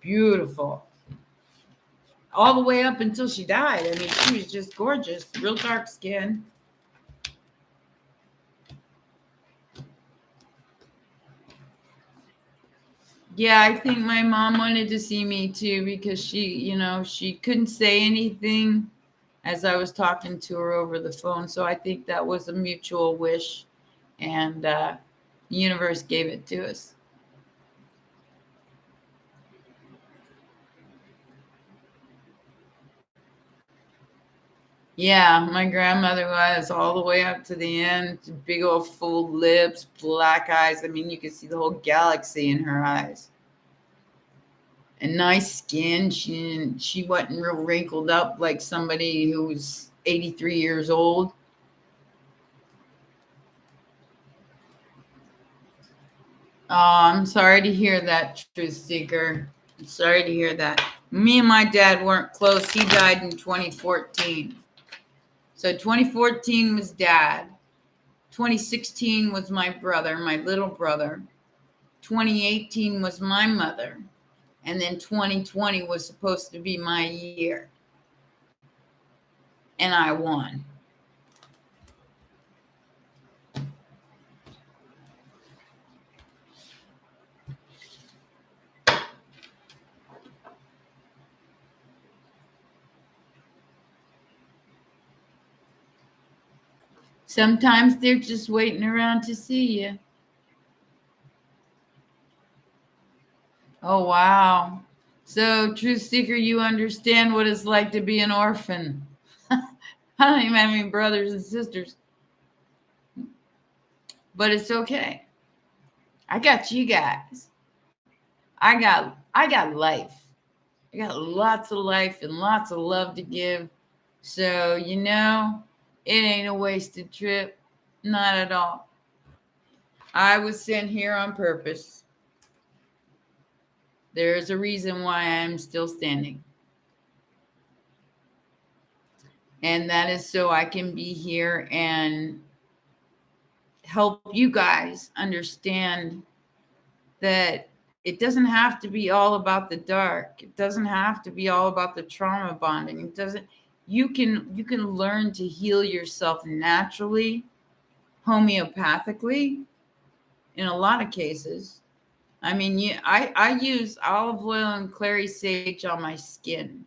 Beautiful. All the way up until she died. I mean, she was just gorgeous. Real dark skin. Yeah, I think my mom wanted to see me too, because she couldn't say anything as I was talking to her over the phone. So I think that was a mutual wish, and the universe gave it to us. Yeah, my grandmother was all the way up to the end, big old full lips, black eyes. I mean, you could see the whole galaxy in her eyes. And nice skin. She wasn't real wrinkled up like somebody who's 83 years old. Oh, I'm sorry to hear that, Truth Seeker. I'm sorry to hear that. Me and my dad weren't close. He died in 2014. So 2014 was dad. 2016 was my brother, my little brother. 2018 was my mother. And then 2020 was supposed to be my year. And I won. Sometimes they're just waiting around to see you. Oh, wow. So, Truth Seeker, you understand what it's like to be an orphan. I don't even have any brothers and sisters. But it's okay. I got you guys. I got life. I got lots of life and lots of love to give. So, it ain't a wasted trip. Not at all. I was sent here on purpose. There is a reason why I'm still standing. And that is so I can be here and help you guys understand that it doesn't have to be all about the dark. It doesn't have to be all about the trauma bonding. It doesn't. You can learn to heal yourself naturally, homeopathically, in a lot of cases. I mean, I use olive oil and clary sage on my skin,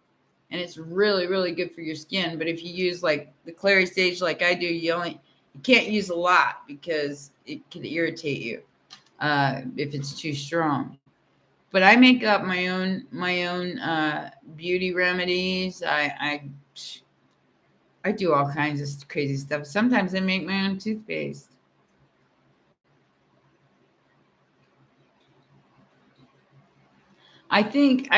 and it's really, really good for your skin. But if you use like the clary sage like I do, you can't use a lot because it can irritate you if it's too strong. But I make up my own beauty remedies. I do all kinds of crazy stuff. Sometimes I make my own toothpaste. I think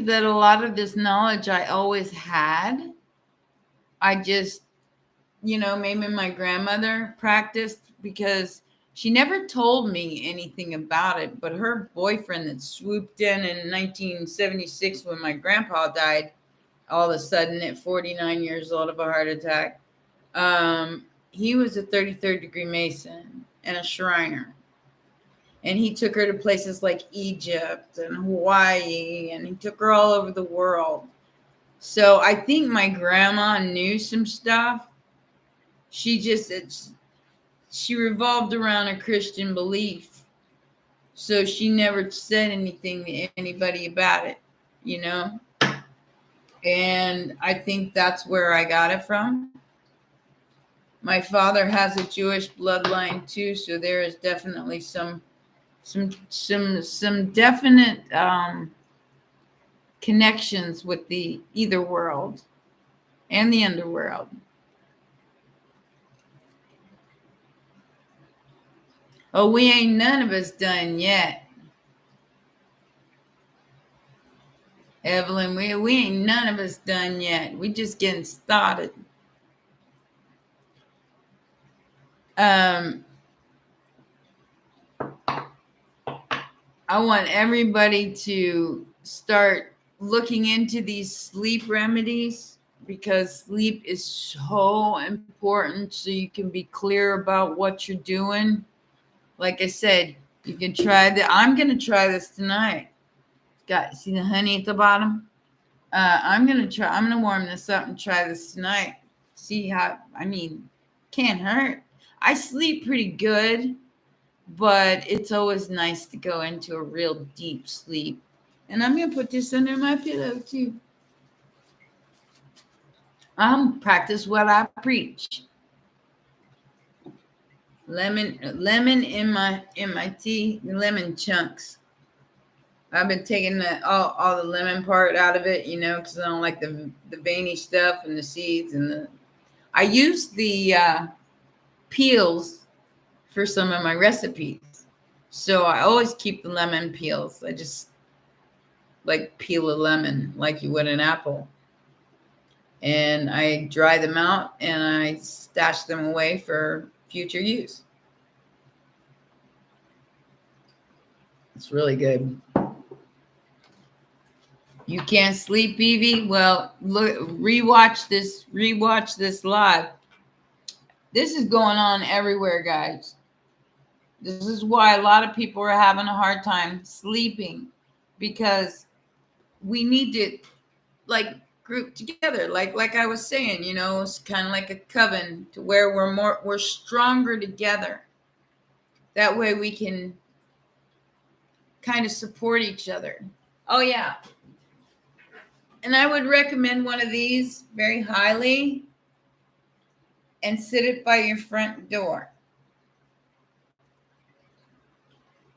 that a lot of this knowledge I always had. I just maybe my grandmother practiced, because she never told me anything about it. But her boyfriend that swooped in 1976 when my grandpa died, all of a sudden at 49 years old of a heart attack, he was a 33rd degree Mason and a Shriner. And he took her to places like Egypt and Hawaii, and he took her all over the world. So I think my grandma knew some stuff. She revolved around a Christian belief. So she never said anything to anybody about it, you know? And I think that's where I got it from. My father has a Jewish bloodline too, so there is definitely some definite connections with the ether world and the underworld. Oh, we ain't none of us done yet, Evelyn. We ain't none of us done yet. We just getting started. I want everybody to start looking into these sleep remedies, because sleep is so important, so you can be clear about what you're doing. Like I said, you can try I'm going to try this tonight. See the honey at the bottom? I'm going to warm this up and try this tonight. See how, can't hurt. I sleep pretty good, but it's always nice to go into a real deep sleep. And I'm going to put this under my pillow too. Practice what I preach. Lemon in my tea, lemon chunks. I've been taking all the lemon part out of it, because I don't like the veiny stuff and the seeds I use the peels for some of my recipes. So I always keep the lemon peels. I just like peel a lemon like you would an apple. And I dry them out and I stash them away for future use. It's really good. You can't sleep, Evie? Well, look, rewatch this live. This is going on everywhere, guys. This is why a lot of people are having a hard time sleeping, because we need to group together. Like I was saying, it's kind of like a coven, to where we're stronger together. That way we can kind of support each other. Oh yeah. And I would recommend one of these very highly, and sit it by your front door.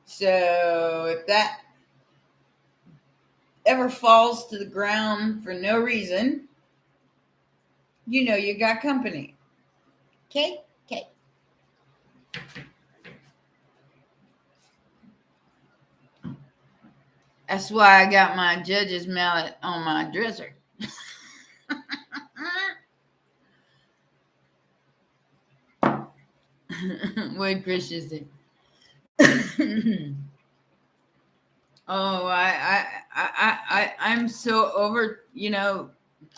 So if that ever falls to the ground for no reason, you got company. Okay? Okay. That's why I got my judge's mallet on my dresser. What Christian said. Oh, I'm so over,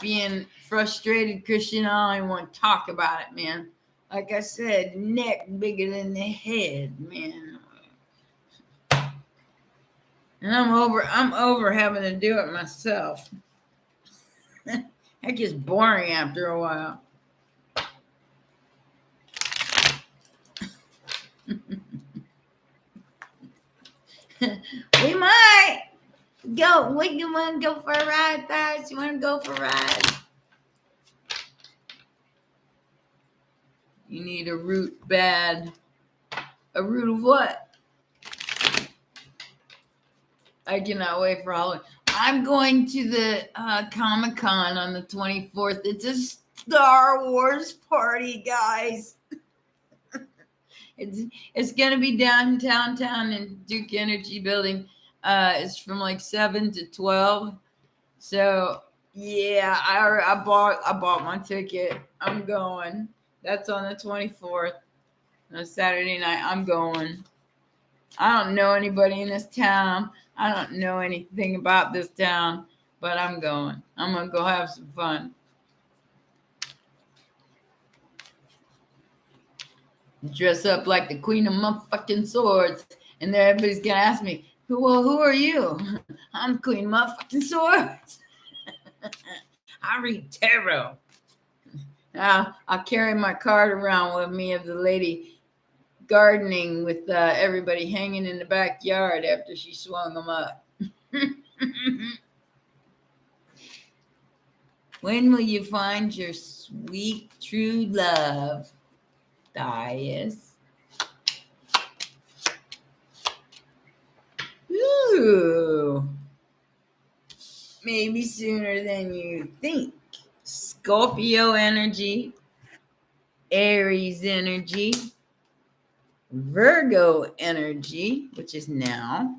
being frustrated, Christian. I don't even want to talk about it, man. Like I said, neck bigger than the head, man. And I'm over having to do it myself. That gets boring after a while. We might go. You want to go for a ride, guys? You want to go for a ride? You need a root bad. A root of what? I cannot wait for Halloween. I'm going to the Comic-Con on the 24th. It's a Star Wars party, guys. It's going to be downtown in Duke Energy Building. It's from like 7 to 12. So yeah, I bought my ticket. I'm going. That's on the 24th. On Saturday night, I'm going. I don't know anybody in this town. I don't know anything about this town, but I'm going. I'm going to go have some fun. Dress up like the queen of motherfucking swords. And then everybody's going to ask me, who are you? I'm queen of motherfucking swords. I read tarot. I'll carry my card around with me of the lady gardening with everybody hanging in the backyard after she swung them up. When will you find your sweet true love, Dias? Ooh, maybe sooner than you think. Scorpio energy, Aries energy, Virgo energy, which is now,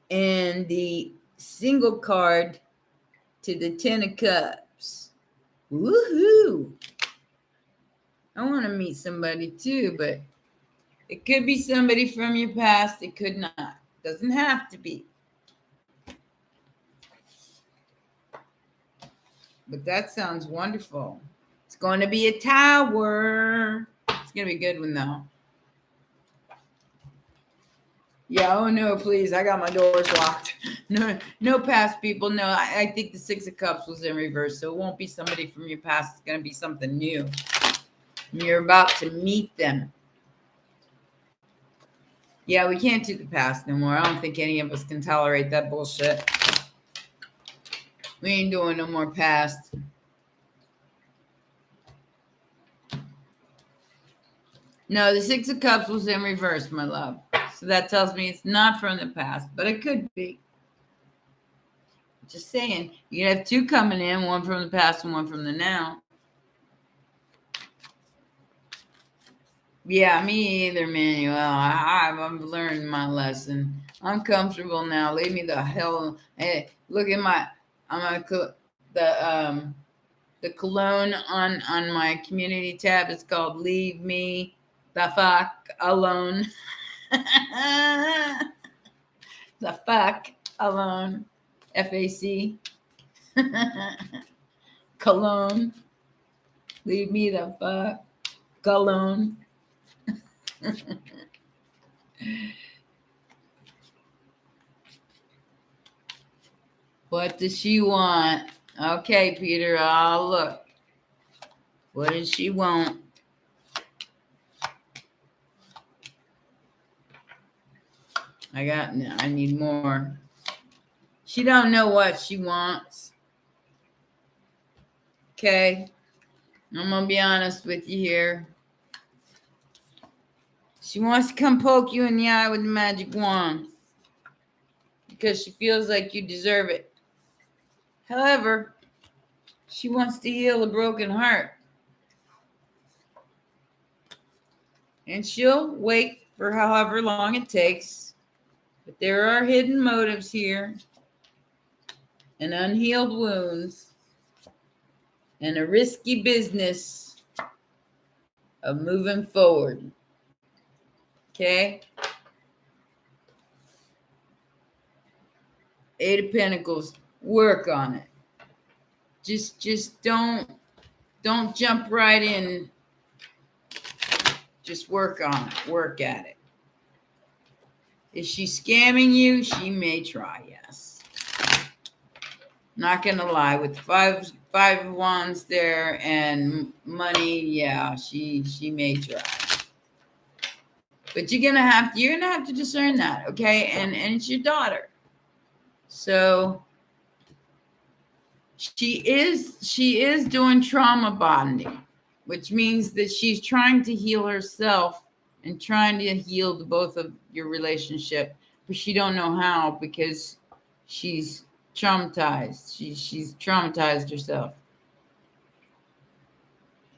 and the single card to the 10 of Cups. Woohoo! I want to meet somebody too, but it could be somebody from your past. It could not. Doesn't have to be. But that sounds wonderful. It's going to be a tower. It's going to be a good one, though. Yeah, oh no, please. I got my doors locked. No past people. No, I think the 6 of Cups was in reverse, so it won't be somebody from your past. It's going to be something new. You're about to meet them. Yeah, we can't do the past no more. I don't think any of us can tolerate that bullshit. We ain't doing no more past. No, the 6 of Cups was in reverse, my love. So that tells me it's not from the past, but it could be. Just saying. You have 2 coming in, one from the past and one from the now. Yeah, me either, Manuel. I've learned my lesson. I'm comfortable now. Leave me the hell. Hey, look at my. The cologne on my community tab is called "Leave Me the Fuck Alone." The fuck alone. FAC. Cologne. Leave me the fuck alone. What does she want? Okay, Peter, I'll look. What does she want? I need more. She don't know what she wants. Okay. I'm going to be honest with you here. She wants to come poke you in the eye with the magic wand because she feels like you deserve it. However, she wants to heal a broken heart. And she'll wait for however long it takes. But there are hidden motives here and unhealed wounds and a risky business of moving forward. Okay? 8 of Pentacles, work on it. Just don't jump right in. Just work on it. Work at it. Is she scamming you? She may try, yes. Not gonna lie, with five of wands there and money, yeah, she may try. But you're gonna have to discern that, okay? And it's your daughter. So she is doing trauma bonding, which means that she's trying to heal herself and trying to heal the both of your relationship, but she don't know how because she's traumatized. She's traumatized herself.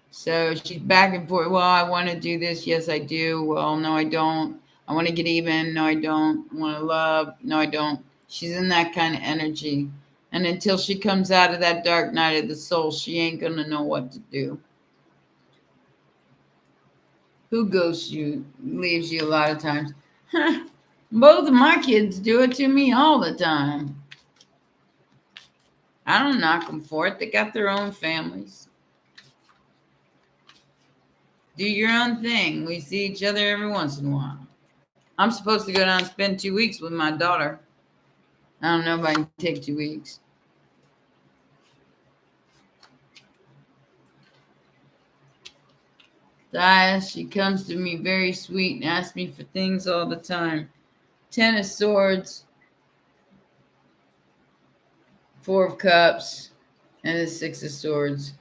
So she's back and forth. Well, I want to do this. Yes, I do. Well, no, I don't. I want to get even. No, I don't. I want to love. No, I don't. She's in that kind of energy. And until she comes out of that dark night of the soul, she ain't going to know what to do. Who ghosts you, leaves you a lot of times? Both of my kids do it to me all the time. I don't knock them for it. They got their own families. Do your own thing. We see each other every once in a while. I'm supposed to go down and spend 2 weeks with my daughter. I don't know if I can take 2 weeks. Dias, she comes to me very sweet and asks me for things all the time. 10 of Swords, 4 of Cups, and the 6 of Swords.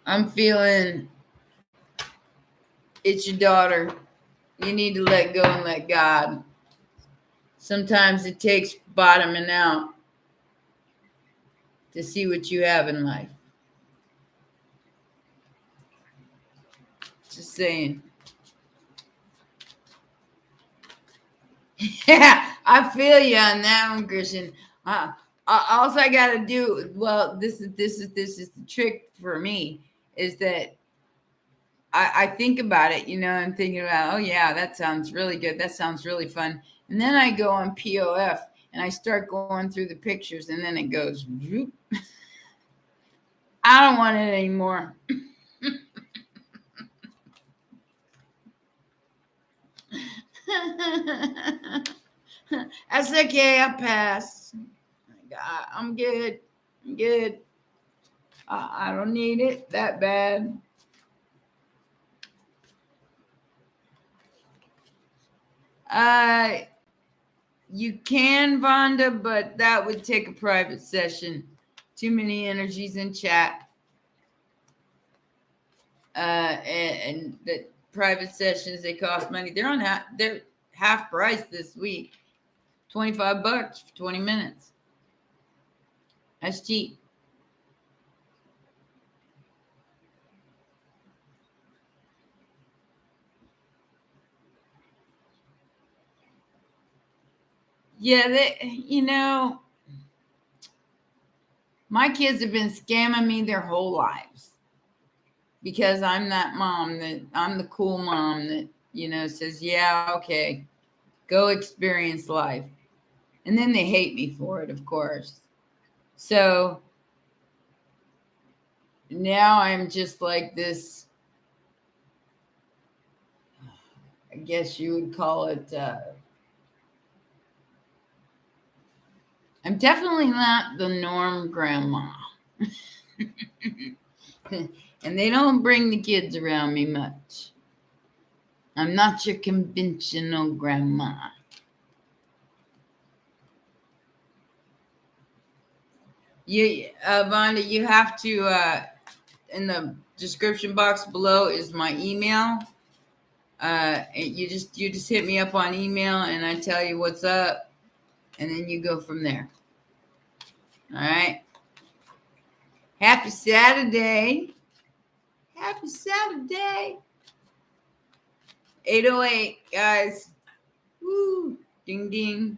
I'm feeling it's your daughter. You need to let go and let God. Sometimes it takes bottoming out to see what you have in life. Just saying. Yeah, I feel you on that one, Christian. All I gotta do, well, this is the trick for me, is that I think about it, I'm thinking about, oh yeah, that sounds really good. That sounds really fun. And then I go on POF and I start going through the pictures, and then it goes, whoop. I don't want it anymore. That's okay. I'll pass. I'm good. I'm good. I don't need it that bad. You can, Vonda, but that would take a private session. Too many energies in chat. And the private sessions, they cost money. They're half price this week. $25 for 20 minutes. That's cheap. Yeah, my kids have been scamming me their whole lives, because I'm that mom, that I'm the cool mom that, says, yeah, okay, go experience life. And then they hate me for it, of course. So now I'm just like this, I guess you would call it, I'm definitely not the norm grandma. And they don't bring the kids around me much. I'm not your conventional grandma. Vonda, you have to, in the description box below is my email. You just hit me up on email and I tell you what's up, and then you go from there. All right. Happy Saturday. Happy Saturday. 8:08, guys. Woo. Ding ding.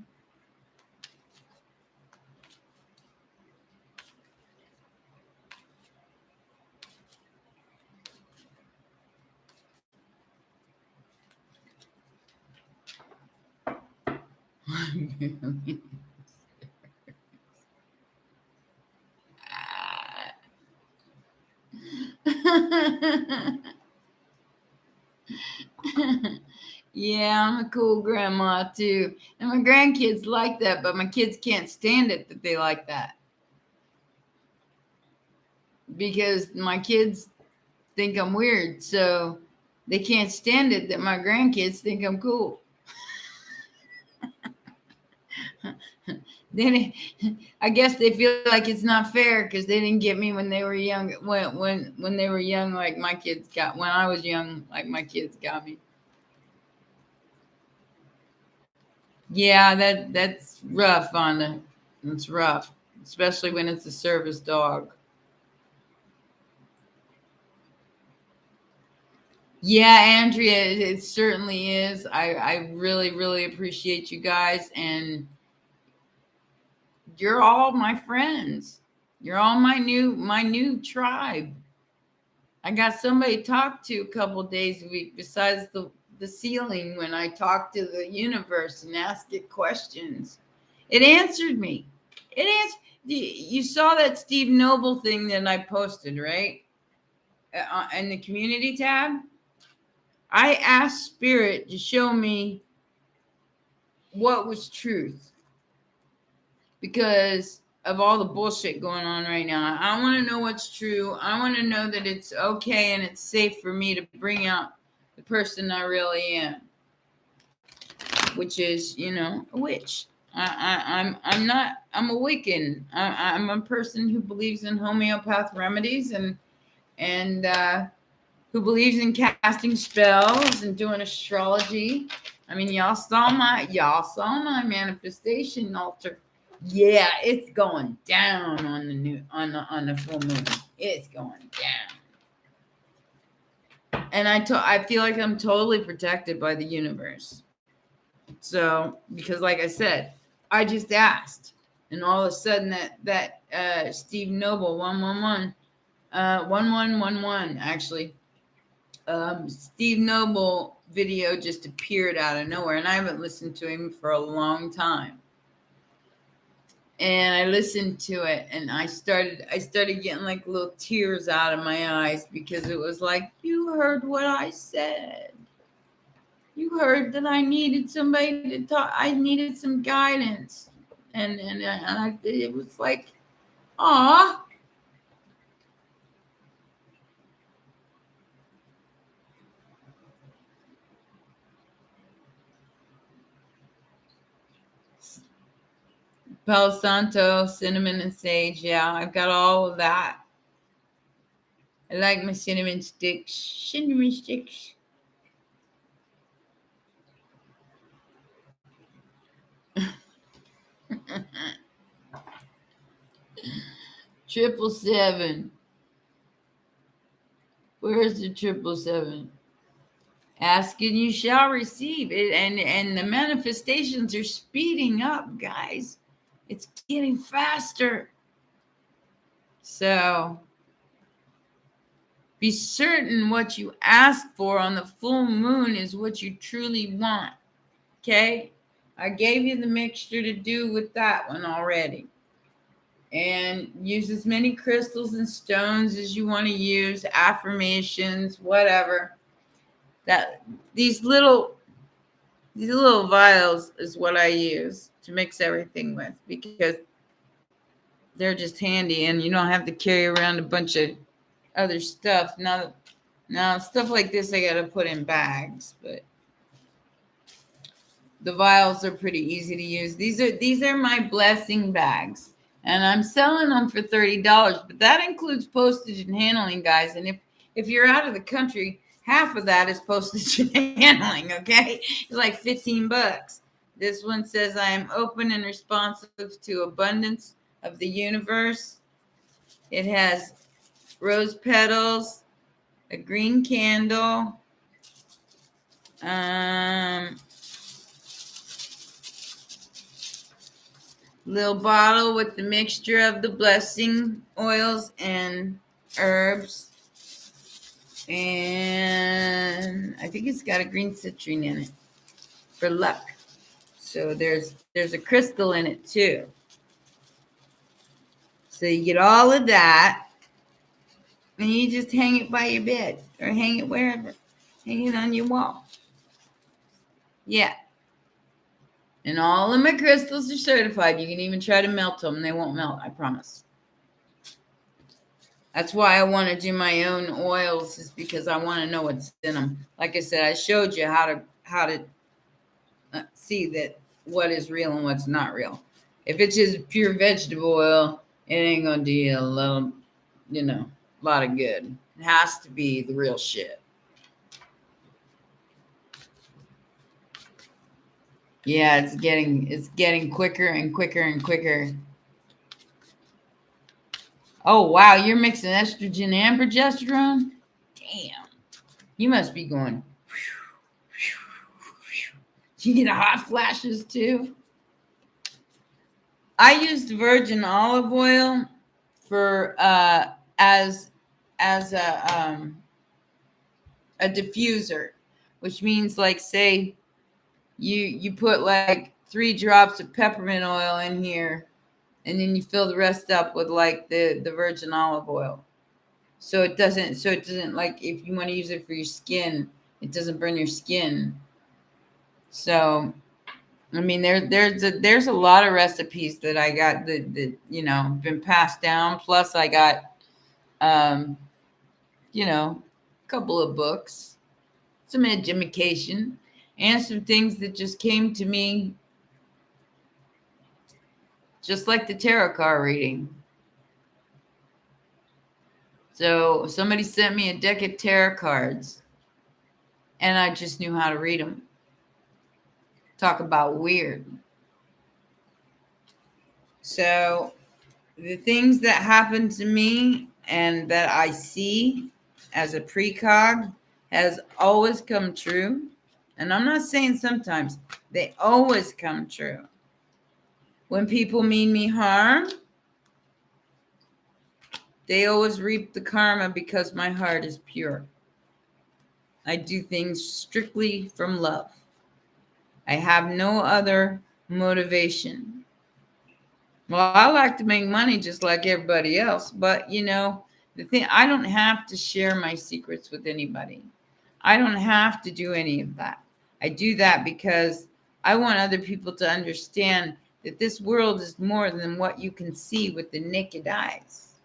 Yeah, I'm a cool grandma too. And my grandkids like that, but my kids can't stand it that they like that. Because my kids think I'm weird, so they can't stand it that my grandkids think I'm cool. Then I guess they feel like it's not fair because they didn't get me when they were young. When they were young, like my kids got. When I was young, like my kids got me. Yeah, that's rough, Vonda. It's rough, especially when it's a service dog. Yeah, Andrea, it certainly is. I really, really appreciate you guys, and you're all my friends. You're all my new tribe. I got somebody to talk to a couple days a week besides the ceiling when I talk to the universe and ask it questions. It answered me. It answered. You saw that Steve Noble thing that I posted, right? In the community tab. I asked Spirit to show me what was truth because of all the bullshit going on right now. I want to know what's true. I want to know that it's okay and it's safe for me to bring out the person I really am, which is, a witch. I'm a Wiccan. I'm a person who believes in homeopath remedies and who believes in casting spells and doing astrology. I mean, y'all saw my manifestation altar. Yeah, it's going down on the full moon. It's going down. And I feel like I'm totally protected by the universe. So, because like I said, I just asked, and all of a sudden that Steve Noble 111 1111 actually Steve Noble video just appeared out of nowhere, and I haven't listened to him for a long time. And I listened to it, and I started getting like little tears out of my eyes because it was like, you heard what I said. You heard that I needed somebody to talk. I needed some guidance, and it was like, ah. Palo Santo, cinnamon, and sage. Yeah, I've got all of that. I like my cinnamon sticks. Cinnamon sticks. Triple seven. Where's the 777? Ask and you shall receive it, and the manifestations are speeding up, guys. It's getting faster. So be certain what you ask for on the full moon is what you truly want. Okay? I gave you the mixture to do with that one already. And use as many crystals and stones as you want to use, affirmations, whatever. That these little vials is what I use to mix everything with because they're just handy and you don't have to carry around a bunch of other stuff. Now stuff like this I gotta put in bags, but the vials are pretty easy to use. These are my blessing bags, and I'm selling them for $30, but that includes postage and handling, guys. And if you're out of the country, half of that is postage and handling. Okay, it's like $15. This one says, "I am open and responsive to abundance of the universe." It has rose petals, a green candle, little bottle with the mixture of the blessing oils and herbs, and I think it's got a green citrine in it for luck. So there's a crystal in it too. So you get all of that, and you just hang it by your bed or hang it wherever. Hang it on your wall. Yeah. And all of my crystals are certified. You can even try to melt them. They won't melt, I promise. That's why I want to do my own oils, is because I want to know what's in them. Like I said, I showed you how to see that what is real and what's not real. If it's just pure vegetable oil, it ain't gonna do you a lot of good. It has to be the real shit. Yeah, it's getting quicker and quicker and quicker. Oh wow, you're mixing estrogen and progesterone? Damn. You must be going. You get hot flashes too? I used virgin olive oil for as as a diffuser, which means like say you put like 3 drops of peppermint oil in here, and then you fill the rest up with like the virgin olive oil. So it doesn't like if you want to use it for your skin, it doesn't burn your skin. So I mean there's a lot of recipes that I got that been passed down. Plus I got um a couple of books, some education, and some things that just came to me, just like the tarot card reading. So somebody sent me a deck of tarot cards, and I just knew how to read them. Talk about weird. So the things that happen to me and that I see as a precog has always come true. And I'm not saying sometimes, they always come true. When people mean me harm, they always reap the karma because my heart is pure. I do things strictly from love. I have no other motivation. Well, I like to make money just like everybody else, but the thing, I don't have to share my secrets with anybody. I don't have to do any of that. I do that because I want other people to understand that this world is more than what you can see with the naked eyes,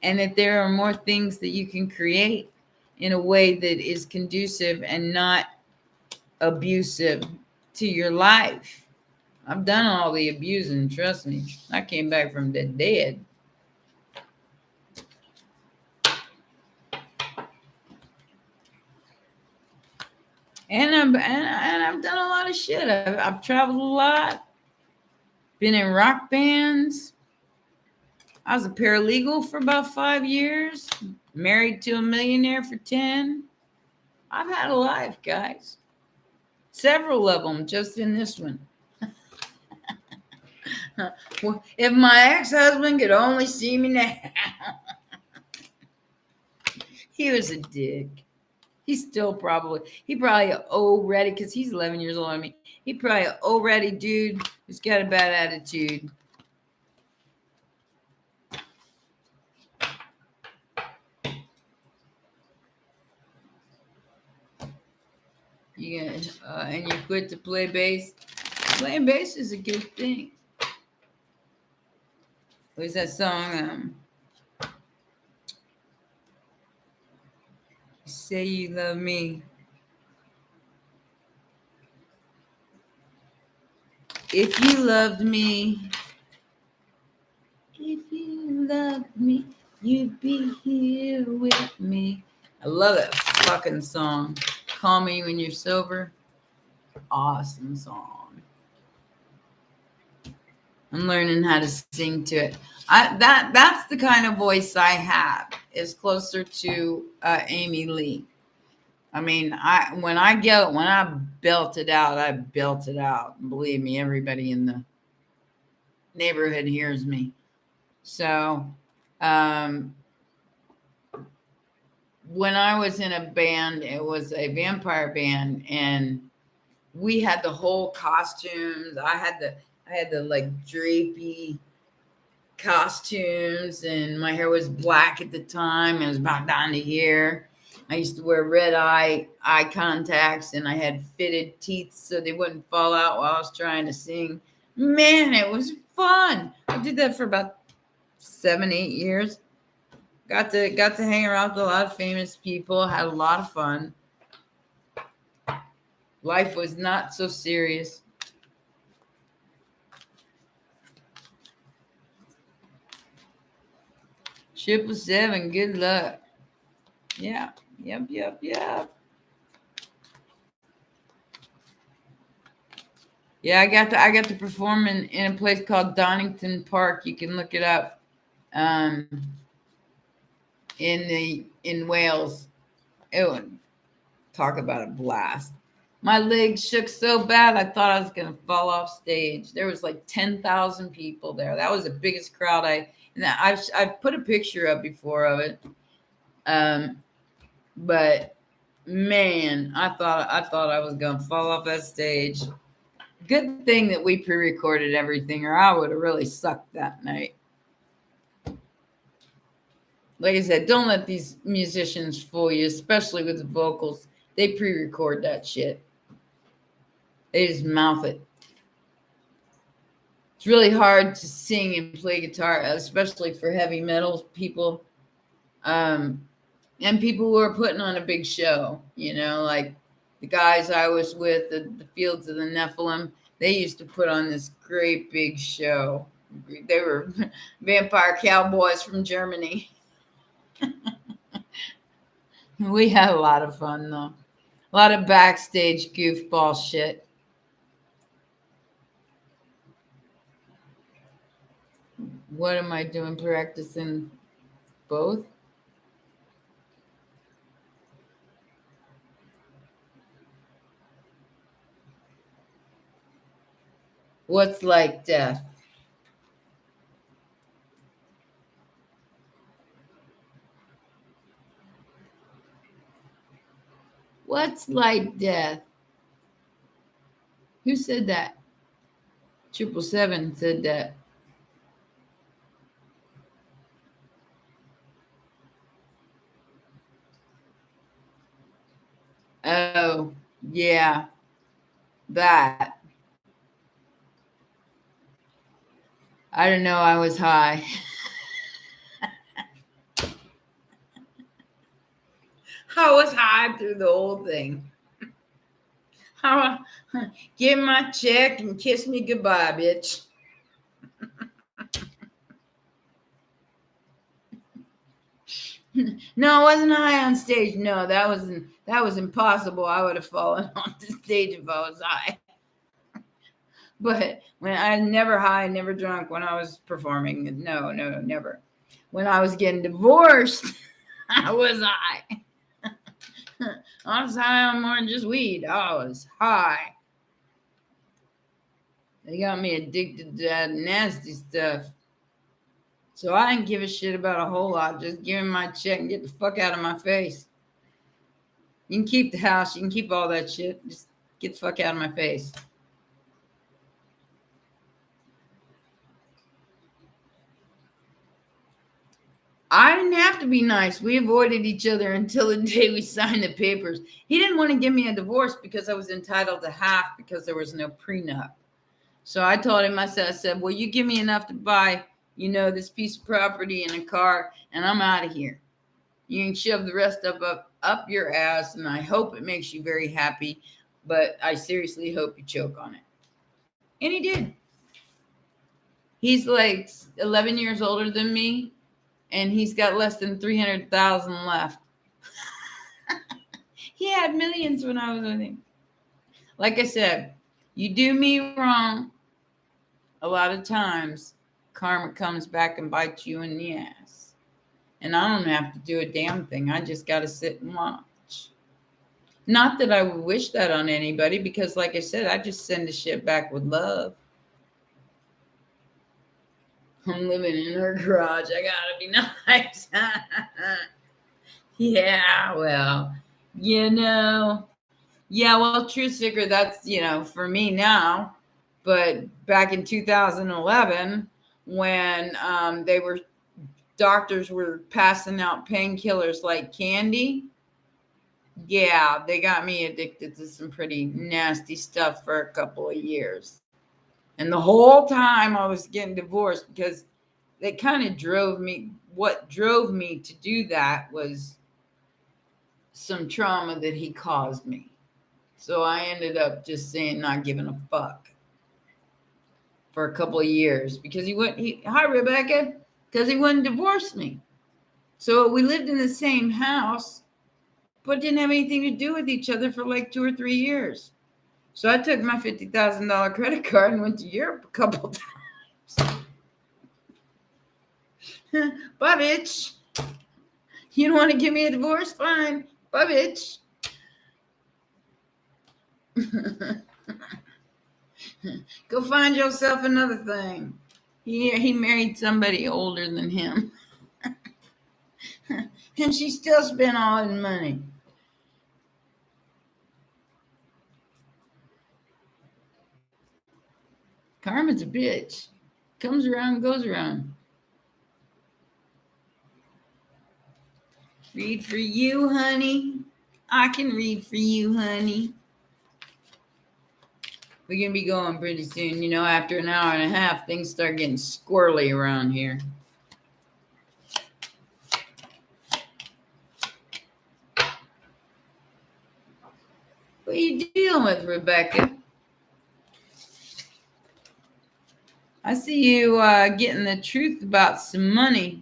and that there are more things that you can create in a way that is conducive and not abusive to your life. I've done all the abusing, trust me. I came back from the dead. And I've done a lot of shit. I've traveled a lot, been in rock bands. I was a paralegal for about 5 years, married to a millionaire for 10. I've had a life, guys. Several of them just in this one. Well, if my ex-husband could only see me now. He was a dick. He probably already, because he's 11 years older than me. He probably already dude who's got a bad attitude. And you quit to play bass. Playing bass is a good thing. What's that song? Say You Love Me. If you loved me, you'd be here with me. I love that fucking song. Call Me When You're Sober. Awesome song. I'm learning how to sing to it. That's the kind of voice I have. Is closer to Amy Lee. I mean, when I belt it out, I belt it out. Believe me, everybody in the neighborhood hears me. So, when I was in a band, it was a vampire band, and we had the whole costumes. I had the like drapey costumes, and my hair was black at the time. It was about down to here. I used to wear red eye contacts, and I had fitted teeth so they wouldn't fall out while I was trying to sing. Man, it was fun. I did that for about 7-8 years. Got to hang around with a lot of famous people. Had a lot of fun. Life was not so serious. Triple 7, good luck. Yeah. Yep. Yeah, I got to perform in a place called Donington Park. You can look it up. In Wales. Talk about a blast. My legs shook so bad I thought I was gonna fall off stage. There was like 10,000 people there. That was the biggest crowd I've put a picture up before of it. Um, but man, I thought I was gonna fall off that stage. Good thing that we pre-recorded everything, or I would have really sucked that night. Like I said, don't let these musicians fool you, especially with the vocals. They pre-record that shit. They just mouth it. It's really hard to sing and play guitar, especially for heavy metal people. And people who are putting on a big show, like the guys I was with, the Fields of the Nephilim, they used to put on this great big show. They were vampire cowboys from Germany. We had a lot of fun, though. A lot of backstage goofball shit. What am I doing? Practicing both? What's like death? What's like death? Who said that? 777 said that. Oh, yeah, that. I don't know. I was high. I was high through the whole thing. Give my check and kiss me goodbye, bitch. No, I wasn't high on stage. No, that was impossible. I would have fallen off the stage if I was high. But when I never high, never drunk when I was performing. No, never. When I was getting divorced, I was high. I was high on more than just weed. I was high. They got me addicted to that nasty stuff. So I didn't give a shit about a whole lot. Just give me my check and get the fuck out of my face. You can keep the house. You can keep all that shit. Just get the fuck out of my face. I didn't have to be nice. We avoided each other until the day we signed the papers. He didn't want to give me a divorce because I was entitled to half because there was no prenup. So I told him, I said, well, you give me enough to buy, this piece of property and a car, and I'm out of here. You can shove the rest up your ass, and I hope it makes you very happy, but I seriously hope you choke on it. And he did. He's like 11 years older than me, and he's got less than 300,000 left. He had millions when I was with him. Like I said, you do me wrong, a lot of times karma comes back and bites you in the ass. And I don't have to do a damn thing. I just got to sit and watch. Not that I would wish that on anybody, because like I said, I just send the shit back with love. I'm living in her garage. I gotta be nice. Yeah, well, yeah, well, True Sticker, that's, for me now. But back in 2011, when doctors were passing out painkillers like candy, yeah, they got me addicted to some pretty nasty stuff for a couple of years. And the whole time I was getting divorced, because they kind of what drove me to do that was some trauma that he caused me. So I ended up just saying, not giving a fuck for a couple of years, because hi Rebecca, because he wouldn't divorce me. So we lived in the same house, but didn't have anything to do with each other for like 2 or 3 years. So I took my $50,000 credit card and went to Europe a couple times. Bye, bitch. You don't want to give me a divorce? Fine. Bye, bitch. Go find yourself another thing. He married somebody older than him. And she still spent all his money. Karma's a bitch. Comes around, goes around. Read for you, honey. I can read for you, honey. We're going to be going pretty soon. You know, after an hour and a half, things start getting squirrely around here. What are you dealing with, Rebecca? I see you getting the truth about some money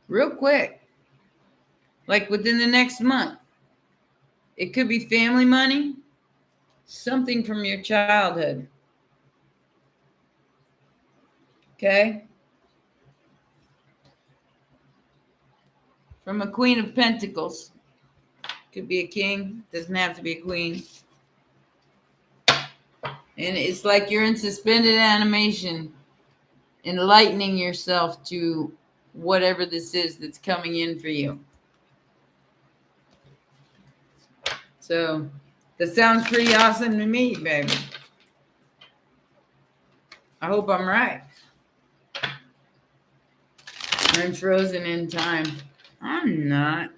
real quick, like within the next month. It could be family money, something from your childhood. Okay? From a Queen of Pentacles. Could be a king, doesn't have to be a queen. And it's like you're in suspended animation, enlightening yourself to whatever this is that's coming in for you. So that sounds pretty awesome to me, baby. I hope I'm right. I'm frozen in time. I'm not.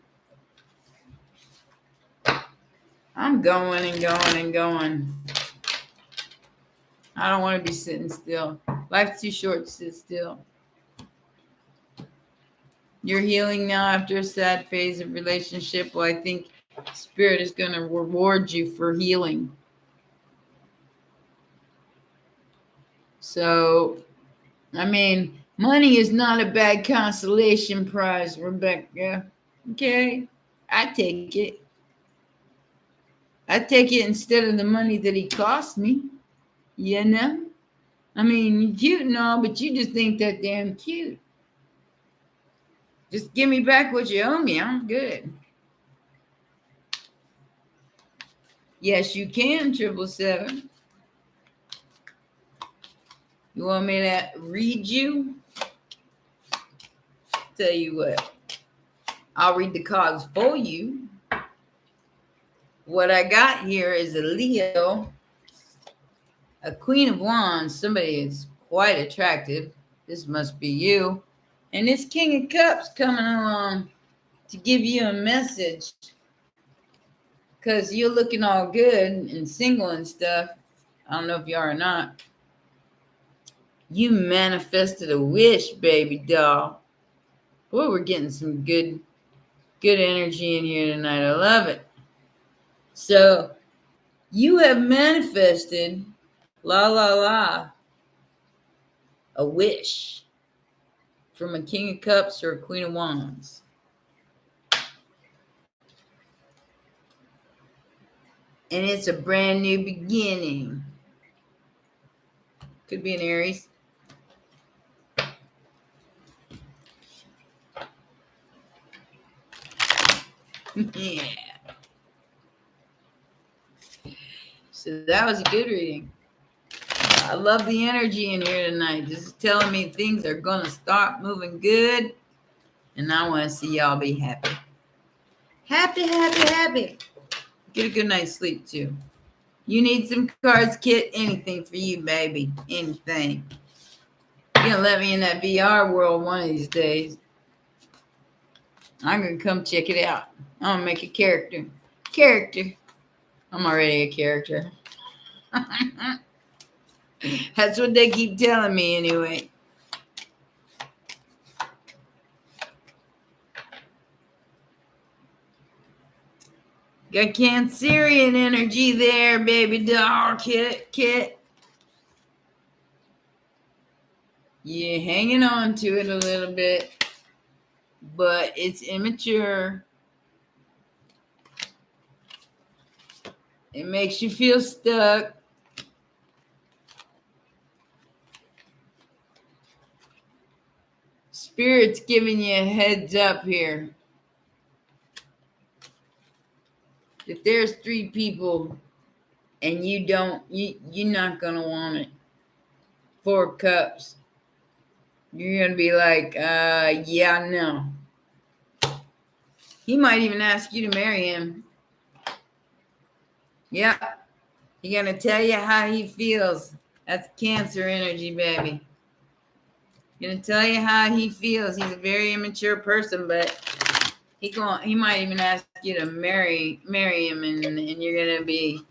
I'm going and going and going. I don't want to be sitting still. Life's too short to sit still. You're healing now after a sad phase of relationship. Well, I think Spirit is going to reward you for healing. So, I mean, money is not a bad consolation prize, Rebecca. Okay? I take it. I take it instead of the money that he cost me. You know? I mean, you're cute and all, but you just think that damn cute. Just give me back what you owe me. I'm good. Yes, you can, 777. You want me to read you? Tell you what. I'll read the cards for you. What I got here is a Leo, a Queen of Wands. Somebody is quite attractive. This must be you. And this King of Cups coming along to give you a message. Because you're looking all good and single and stuff. I don't know if you are or not. You manifested a wish, baby doll. Boy, we're getting some good energy in here tonight. I love it. So, you have manifested, a wish from a King of Cups or a Queen of Wands. And it's a brand new beginning. Could be an Aries. Yeah. So that was a good reading. I love the energy in here tonight. This is telling me things are going to start moving good. And I want to see y'all be happy. Happy, happy, happy. Get a good night's sleep, too. You need some cards, Kit? Anything for you, baby. Anything. You're going to let me in that VR world one of these days. I'm going to come check it out. I'm going to make a character. I'm already a character. That's what they keep telling me anyway. Got Cancerian energy there, baby doll, Kit. You're hanging on to it a little bit, but it's immature. It makes you feel stuck. Spirit's giving you a heads up here. If there's 3 people and you're not going to want it. 4 cups. You're gonna be like, yeah, no. He might even ask you to marry him. Yep. He's gonna tell you how he feels. That's Cancer energy, baby. He's gonna tell you how he feels. He's a very immature person, but he might even ask you to marry him, and you're gonna be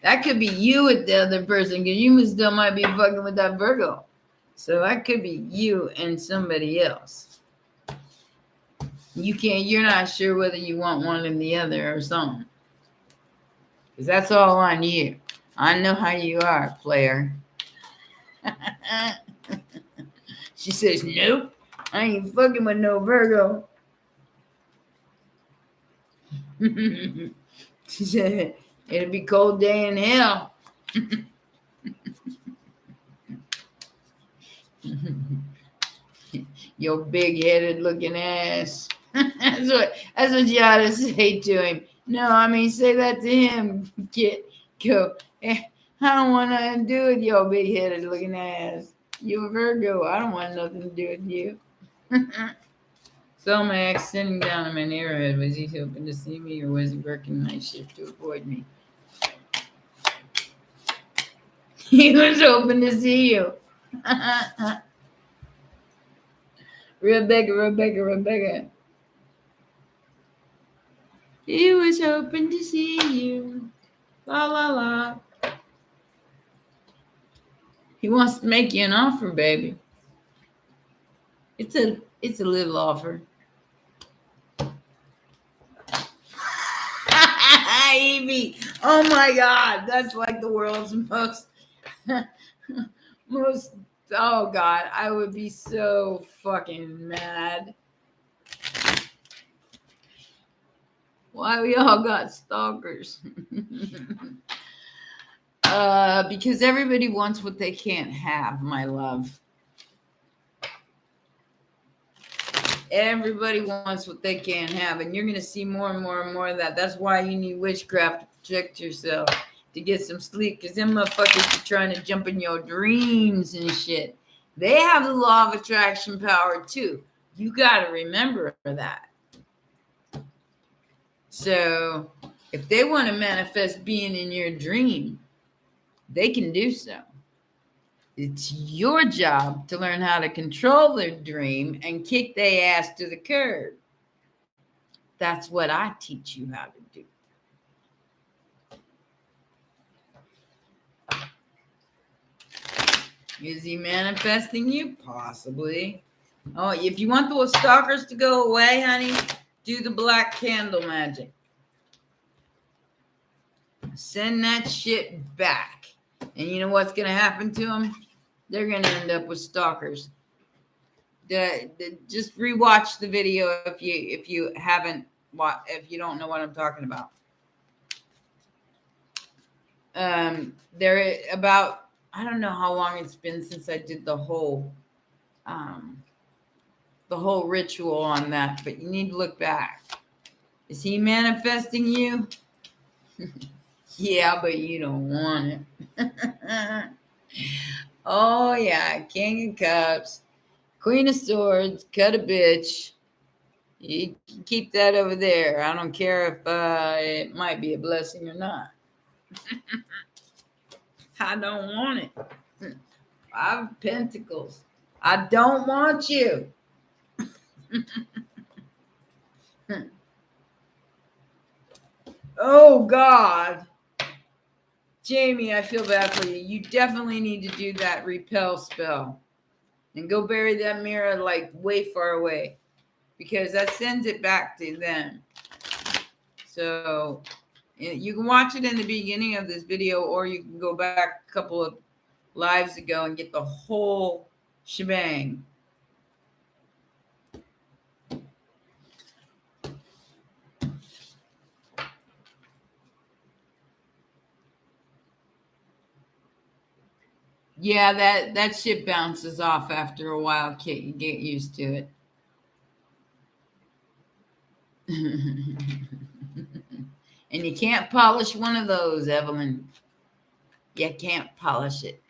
that could be you with the other person, because you still might be fucking with that Virgo. So that could be you and somebody else. You're not sure whether you want one and the other or something. Because that's all on you. I know how you are, player. She says, nope, I ain't fucking with no Virgo. She said, it'll be cold day in hell. Your big-headed looking ass. that's what you ought to say to him. No, I mean, say that to him. Go, I don't want nothing to do with your big-headed looking ass. You a Virgo. I don't want nothing to do with you. So my ex sitting down in my neighborhood, was he hoping to see me, or was he working night shift to avoid me? He was hoping to see you. Rebecca. He was hoping to see you. La la la. He wants to make you an offer, baby. It's a little offer. Evie. Oh my God, that's like the world's most oh God, I would be so fucking mad. Why we all got stalkers? Because everybody wants what they can't have, my love. Everybody wants what they can't have, and you're gonna see more and more and more of that. That's why you need witchcraft to protect yourself, to get some sleep, because them motherfuckers are trying to jump in your dreams and shit. They have the law of attraction power too. You got to remember that. So if they want to manifest being in your dream, they can do so. It's your job to learn how to control their dream and kick their ass to the curb. That's what I teach you how to do. Is he manifesting you? Possibly. Oh, if you want those stalkers to go away, honey, do the black candle magic. Send that shit back. And you know what's going to happen to them? They're going to end up with stalkers. Just rewatch the video if you haven't watched, if you don't know what I'm talking about. There about, I don't know how long it's been since I did the whole ritual on that, but you need to look back. Is he manifesting you? Yeah, but you don't want it. Oh yeah, King of Cups, Queen of Swords, cut a bitch. You can keep that over there. I don't care if it might be a blessing or not. I don't want it. 5 of Pentacles. I don't want you. Oh God. Jamie, I feel bad for you. You definitely need to do that repel spell. And go bury that mirror like way far away. Because that sends it back to them. So you can watch it in the beginning of this video, or you can go back a couple of lives ago and get the whole shebang. Yeah, that shit bounces off after a while, kid. You get used to it. And you can't polish one of those, Evelyn. You can't polish it.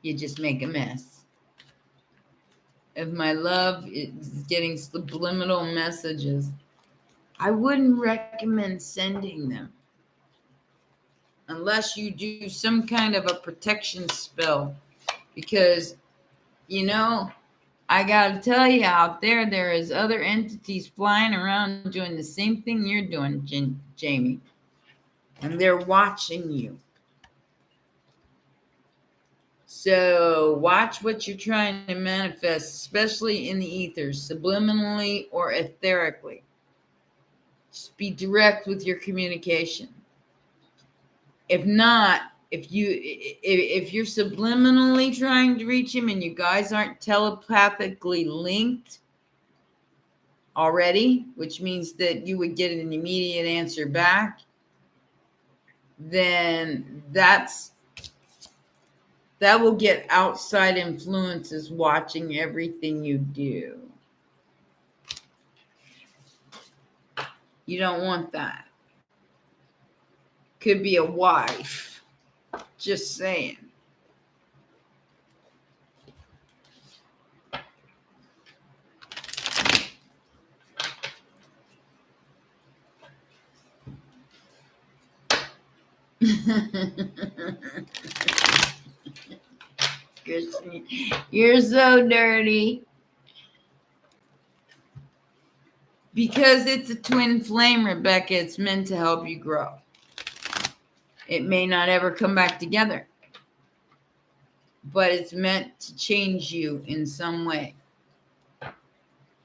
you just make a mess. If my love is getting subliminal messages, I wouldn't recommend sending them unless you do some kind of a protection spell. Because, you know, I got to tell you, out there is other entities flying around doing the same thing you're doing, Jamie. And they're watching you. So watch what you're trying to manifest, especially in the ethers, subliminally or etherically. Just be direct with your communication. If not, if you're subliminally trying to reach him and you guys aren't telepathically linked already, which means that you would get an immediate answer back, then that will get outside influences watching everything you do. You don't want that. Could be a wife. Just saying. Christine, you're so dirty. Because it's a twin flame, Rebecca, it's meant to help you grow. It may not ever come back together, but it's meant to change you in some way.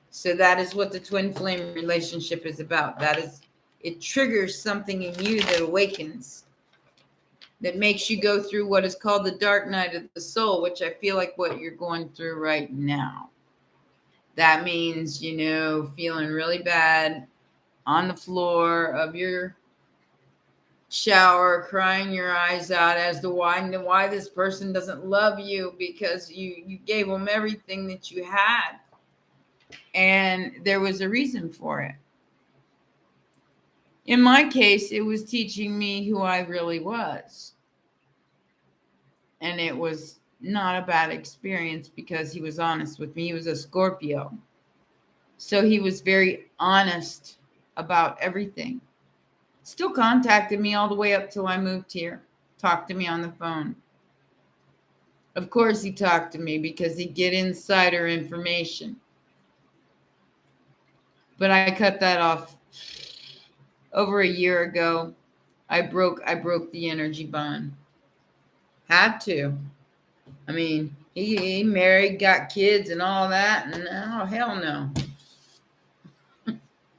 So that is what the twin flame relationship is about. It triggers something in you that awakens, that makes you go through what is called the dark night of the soul, which I feel like what you're going through right now. That means, feeling really bad on the floor of your shower, crying your eyes out as to why this person doesn't love you, because you gave them everything that you had. And there was a reason for it. In my case, it was teaching me who I really was. And it was not a bad experience because he was honest with me. He was a Scorpio. So he was very honest about everything. Still contacted me all the way up till I moved here. Talked to me on the phone. Of course he talked to me because he'd get insider information. But I cut that off over a year ago. I broke the energy bond. Had to. I mean, he married, got kids and all that, and oh, hell no.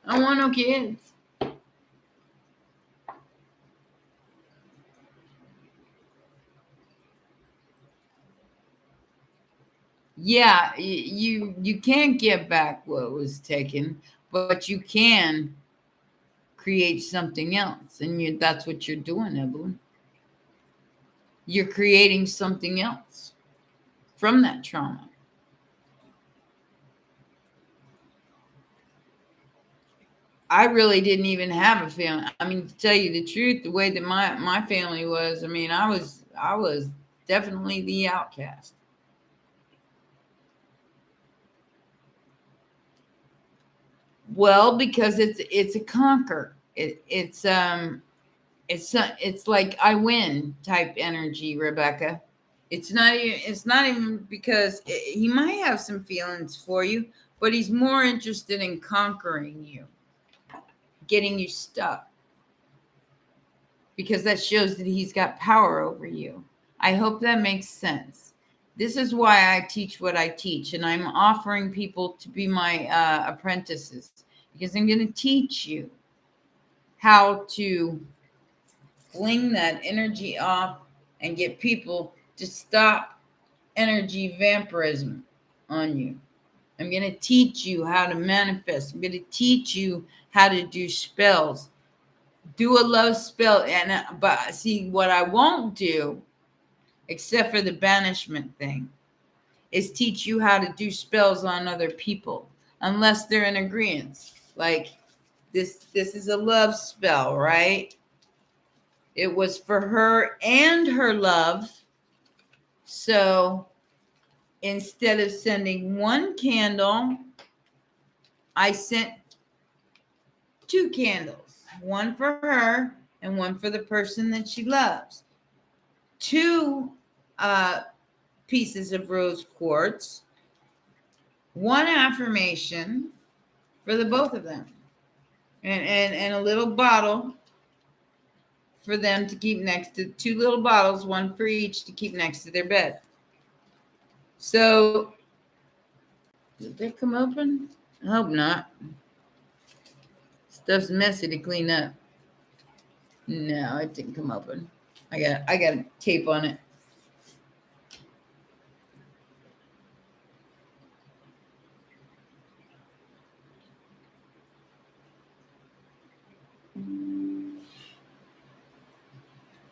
I don't want no kids. Yeah, you can't get back what was taken, but you can create something else, and that's what you're doing, Evelyn. You're creating something else from that trauma. I really didn't even have a family. I mean, to tell you the truth, the way that my family was, I mean, I was definitely the outcast. Well, because it's a conquer. It's like I win type energy, Rebecca. It's not even because he might have some feelings for you, but he's more interested in conquering you, getting you stuck, because that shows that he's got power over you. I hope that makes sense. This is why I teach what I teach, and I'm offering people to be my apprentices, because I'm going to teach you how to fling that energy off and get people to stop energy vampirism on you. I'm going to teach you how to manifest. I'm going to teach you how to do spells. Do a love spell. But see, what I won't do, except for the banishment thing, is teach you how to do spells on other people, unless they're in agreement. Like this is a love spell, right? It was for her and her love. So instead of sending one candle, I sent 2 candles, one for her and one for the person that she loves. 2 pieces of rose quartz, 1 affirmation for the both of them, and a little bottle for them to keep next to 2 little bottles, 1 for each to keep next to their bed. So, did they come open? I hope not. Stuff's messy to clean up. No, it didn't come open. I got tape on it.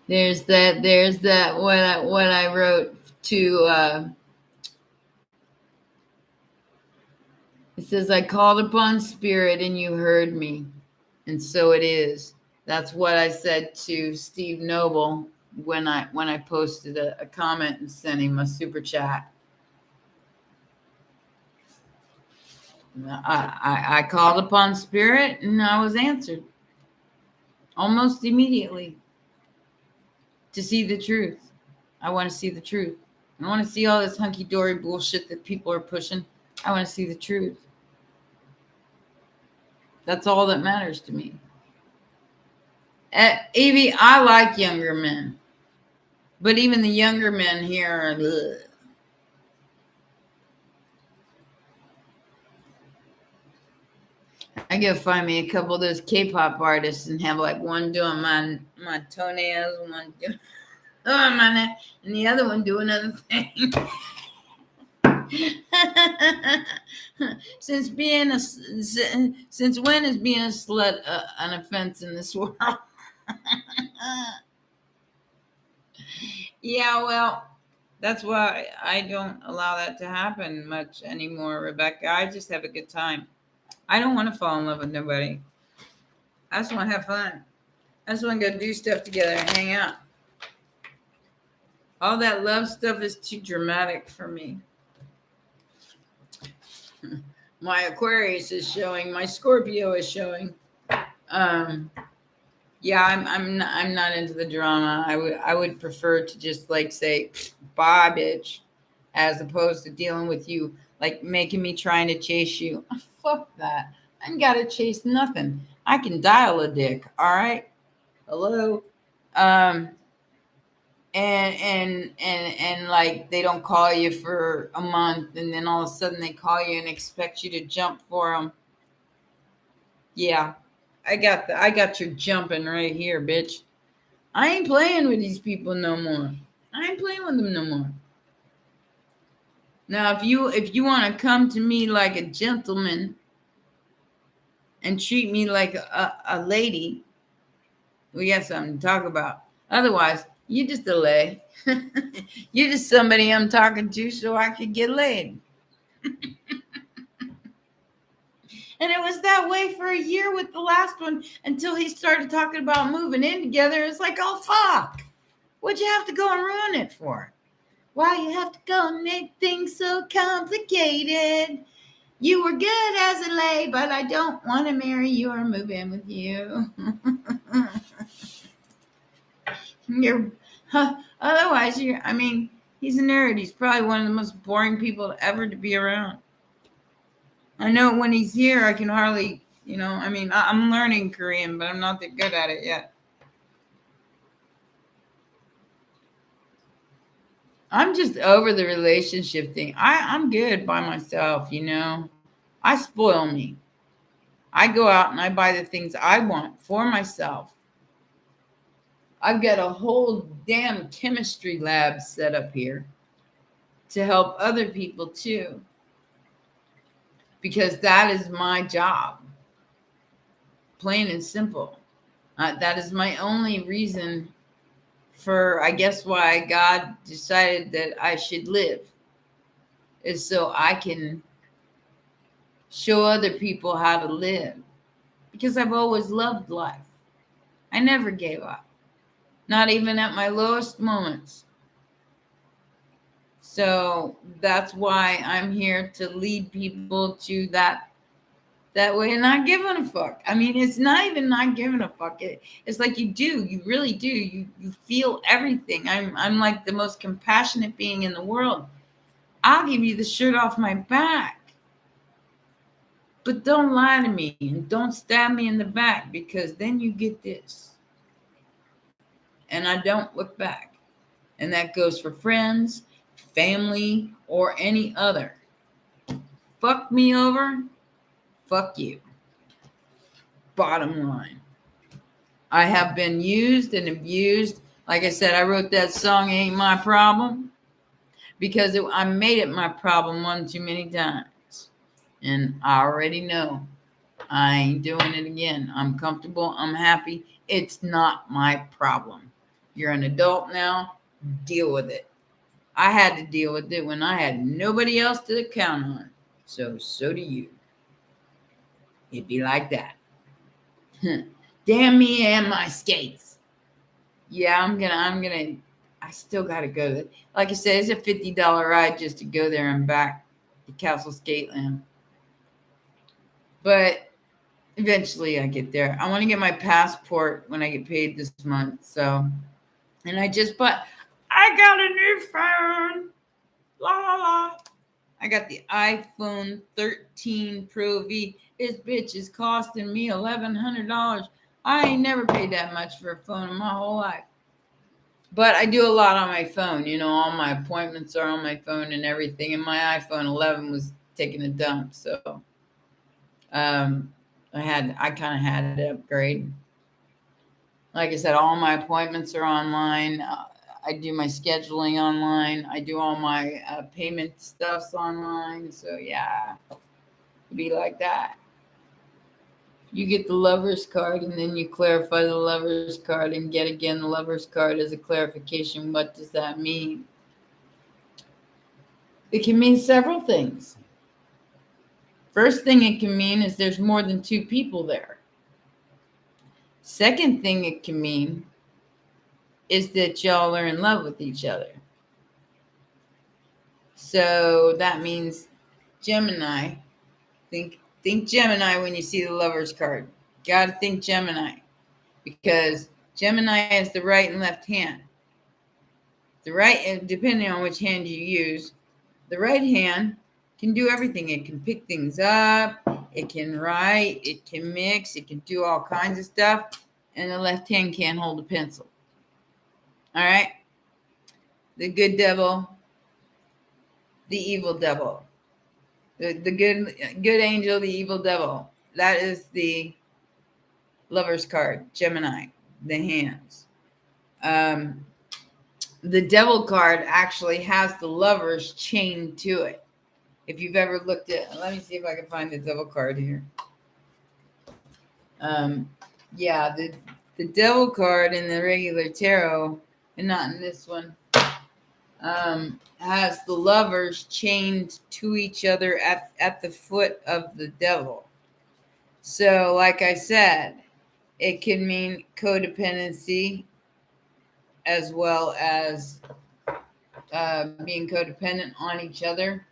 There's that what I wrote to it says, I called upon spirit and you heard me, and so it is. That's what I said to Steve Noble when I posted a comment and sent him a super chat. I called upon spirit and I was answered almost immediately to see the truth. I want to see the truth. I don't want to see all this hunky-dory bullshit that people are pushing. I want to see the truth. That's all that matters to me. Evie, I like younger men. But even the younger men here are... Ugh. I gotta find me a couple of those K-pop artists and have like one doing my toenails, one doing my neck, and the other one doing other things. Since when is being a slut an offense in this world? Yeah, well, that's why I don't allow that to happen much anymore, Rebecca. I just have a good time. I don't want to fall in love with nobody. I just want to have fun. I just want to go do stuff together and hang out. All that love stuff is too dramatic for me. My Aquarius is showing. My Scorpio is showing. Yeah, I'm not into the drama. I would prefer to just like say, bye, bitch, as opposed to dealing with you, like making me trying to chase you. Fuck that. I ain't gotta chase nothing. I can dial a dick. All right. Hello. And like they don't call you for a month, and then all of a sudden they call you and expect you to jump for them. Yeah. I got your jumping right here, bitch. I ain't playing with these people no more. I ain't playing with them no more. Now, if you want to come to me like a gentleman and treat me like a lady, we got something to talk about. Otherwise, you just a lay. You're just somebody I'm talking to so I could get laid. And it was that way for a year with the last one until he started talking about moving in together. It's like, oh, fuck. What'd you have to go and ruin it for? Why you have to go and make things so complicated? You were good as a lay, but I don't want to marry you or move in with you. Otherwise, he's a nerd. He's probably one of the most boring people ever to be around. I know when he's here, I can hardly, I'm learning Korean, but I'm not that good at it yet. I'm just over the relationship thing. I'm good by myself, I spoil me. I go out and I buy the things I want for myself. I've got a whole damn chemistry lab set up here to help other people too. Because that is my job. Plain and simple. That is my only reason for, I guess, why God decided that I should live. Is so I can show other people how to live. Because I've always loved life. I never gave up. Not even at my lowest moments. So that's why I'm here to lead people to that way and not giving a fuck. I mean, it's not even not giving a fuck. It's like you really do. You feel everything. I'm like the most compassionate being in the world. I'll give you the shirt off my back. But don't lie to me and don't stab me in the back, because then you get this. And I don't look back. And that goes for friends, family, or any other. Fuck me over, fuck you. Bottom line. I have been used and abused. Like I said, I wrote that song, Ain't My Problem, because I made it my problem one too many times. And I already know I ain't doing it again. I'm comfortable. I'm happy. It's not my problem. You're an adult now. Deal with it. I had to deal with it when I had nobody else to count on. So do you. It'd be like that. Damn me and my skates. Yeah, I still gotta go. Like I said, it's a $50 ride just to go there and back to Castle Skateland. But eventually I get there. I want to get my passport when I get paid this month. So, and I got a new phone. La la la. I got the iPhone 13 Pro V. This bitch is costing me $1,100. I ain't never paid that much for a phone in my whole life. But I do a lot on my phone. You know, all my appointments are on my phone and everything. And my iPhone 11 was taking a dump. So, I kind of had to upgrade. Like I said, all my appointments are online. I do my scheduling online. I do all my payment stuffs online. So yeah, it'd be like that. You get the lover's card and then you clarify the lover's card and get again the lover's card as a clarification. What does that mean? It can mean several things. First thing it can mean is there's more than two people there. Second thing it can mean is that y'all are in love with each other. So that means Gemini. Think Gemini when you see the lover's card. Gotta think Gemini. Because Gemini has the right and left hand. The right, depending on which hand you use, the right hand can do everything. It can pick things up, it can write, it can mix, it can do all kinds of stuff. And the left hand can't hold a pencil. All right? The good devil, the evil devil. The good angel, the evil devil. That is the lover's card, Gemini, the hands. The devil card actually has the lovers chained to it. If you've ever looked at, let me see if I can find the devil card here. Yeah, the devil card in the regular tarot, and not in this one, has the lovers chained to each other at the foot of the devil. So, like I said, it can mean codependency as well as being codependent on each other.